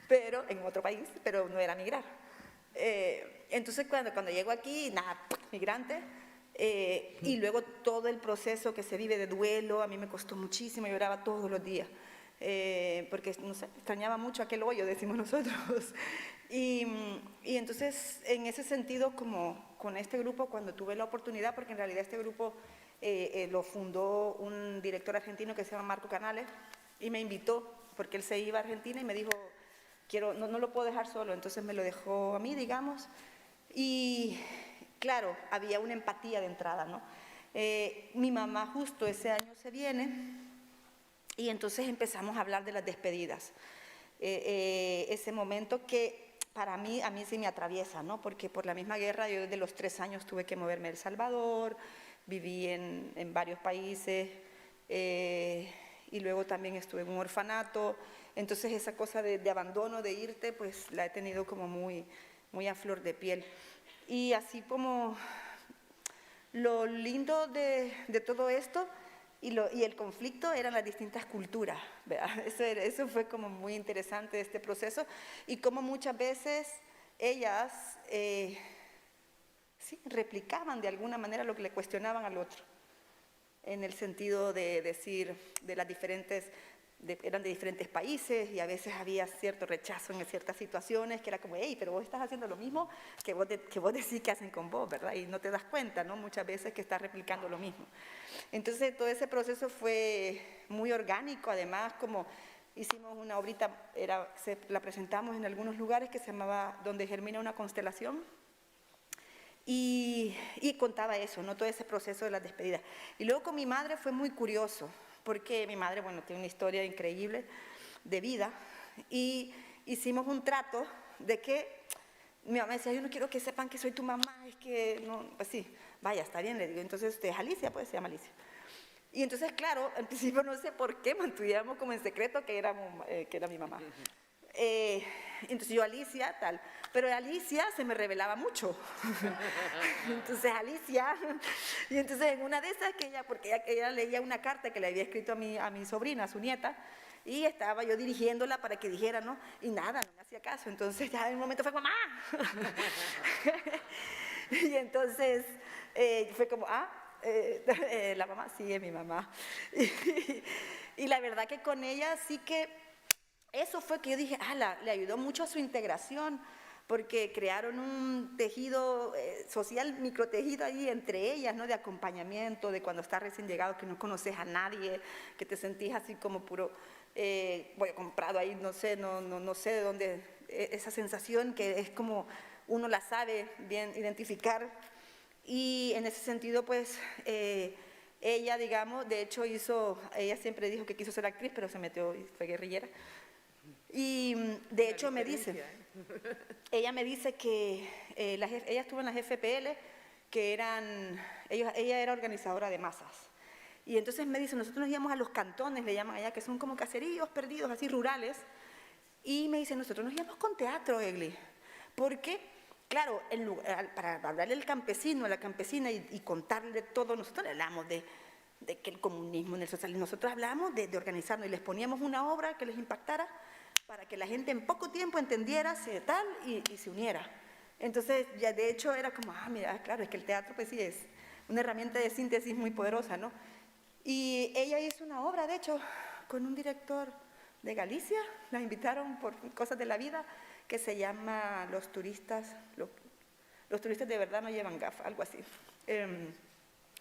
pero en otro país, pero no era migrar. Entonces cuando llego aquí, nada, migrante, y luego todo el proceso que se vive de duelo, a mí me costó muchísimo, lloraba todos los días, porque, no sé, extrañaba mucho aquel hoyo, decimos nosotros. Y entonces, en ese sentido, como con este grupo, cuando tuve la oportunidad, porque en realidad este grupo lo fundó un director argentino que se llama Marco Canales, y me invitó, porque él se iba a Argentina y me dijo, no lo puedo dejar solo, entonces me lo dejó a mí, digamos, y claro, había una empatía de entrada, ¿no? Mi mamá justo ese año se viene y entonces empezamos a hablar de las despedidas. Ese momento que a mí sí me atraviesa, ¿no? Porque por la misma guerra yo desde los 3 años tuve que moverme a El Salvador, viví en varios países y luego también estuve en un orfanato. Entonces esa cosa de abandono, de irte, pues la he tenido como muy, muy a flor de piel. Y así como lo lindo de todo esto y el conflicto eran las distintas culturas, ¿verdad? Eso fue como muy interesante de este proceso y como muchas veces ellas sí, replicaban de alguna manera lo que le cuestionaban al otro, en el sentido de decir de las diferentes, eran de diferentes países y a veces había cierto rechazo en ciertas situaciones que era como, hey, pero vos estás haciendo lo mismo que vos decís que hacen con vos, ¿verdad? Y no te das cuenta, ¿no? Muchas veces que estás replicando lo mismo. Entonces todo ese proceso fue muy orgánico, además como hicimos una obrita, la presentamos en algunos lugares que se llamaba Donde germina una constelación. Y contaba eso, ¿no? Todo ese proceso de las despedidas. Y luego con mi madre fue muy curioso, porque mi madre, bueno, tiene una historia increíble de vida, y hicimos un trato de que mi mamá decía, yo no quiero que sepan que soy tu mamá, es que no, pues sí, vaya, está bien, le digo, entonces usted es Alicia, pues se llama Alicia. Y entonces, claro, al principio no sé por qué mantuvimos como en secreto que era mi mamá. Entonces yo Alicia, tal, pero Alicia se me revelaba mucho. Entonces Alicia, y entonces en una de esas porque ella leía una carta que le había escrito a mi sobrina, a su nieta, y estaba yo dirigiéndola para que dijera, ¿no? Y nada, no me hacía caso, entonces ya en un momento fue mamá. Y entonces fue como, la mamá, sí, es mi mamá. Y la verdad que con ella sí que eso fue que yo dije, le ayudó mucho a su integración, porque crearon un tejido social, microtejido ahí entre ellas, ¿no? De acompañamiento, de cuando estás recién llegado, que no conoces a nadie, que te sentís así como puro, comprado ahí, no sé de dónde, esa sensación que es como uno la sabe bien identificar. Y en ese sentido, pues, ella, digamos, de hecho ella siempre dijo que quiso ser actriz, pero se metió y fue guerrillera. Y de hecho ella me dice que ella estuvo en la FPL, que ella era organizadora de masas. Y entonces me dice, nosotros nos íbamos a los cantones, le llaman allá, que son como caseríos perdidos, así rurales. Y me dice, nosotros nos íbamos con teatro, Egli. Porque, claro, para hablarle al campesino, a la campesina y contarle todo, nosotros le hablamos de que el comunismo, el socialismo, nosotros hablamos de organizarnos y les poníamos una obra que les impactara para que la gente en poco tiempo entendiera tal y se uniera. Entonces, ya de hecho era como, mira, claro, es que el teatro pues sí es una herramienta de síntesis muy poderosa, ¿no? Y ella hizo una obra, de hecho, con un director de Galicia, la invitaron por cosas de la vida, que se llama Los turistas de verdad no llevan gafas, algo así.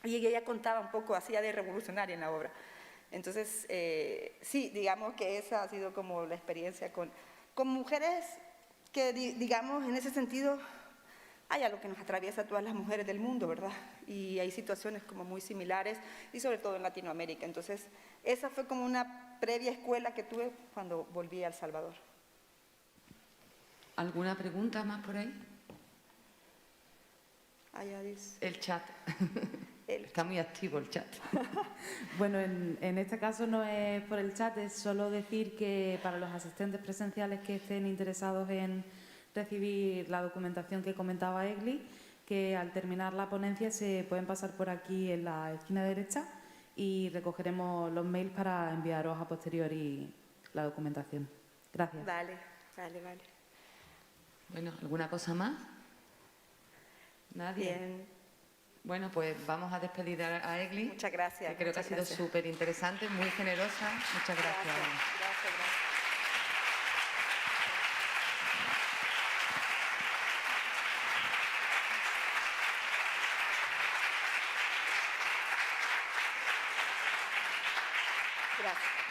Y ella contaba un poco, hacía de revolucionaria en la obra. Entonces, sí, digamos que esa ha sido como la experiencia con mujeres que, digamos, en ese sentido, hay algo que nos atraviesa a todas las mujeres del mundo, ¿verdad? Y hay situaciones como muy similares, y sobre todo en Latinoamérica. Entonces, esa fue como una previa escuela que tuve cuando volví a El Salvador. ¿Alguna pregunta más por ahí? Allá dice. El chat. Está muy activo el chat. Bueno, en este caso no es por el chat, es solo decir que para los asistentes presenciales que estén interesados en recibir la documentación que comentaba Egli, que al terminar la ponencia se pueden pasar por aquí en la esquina derecha y recogeremos los mails para enviaros a posteriori la documentación. Gracias. Vale. Bueno, ¿alguna cosa más? ¿Nadie? Bien. Bueno, pues vamos a despedir a Egli. Muchas gracias. Que creo que ha sido súper interesante, muy generosa. Muchas gracias. Gracias. Gracias.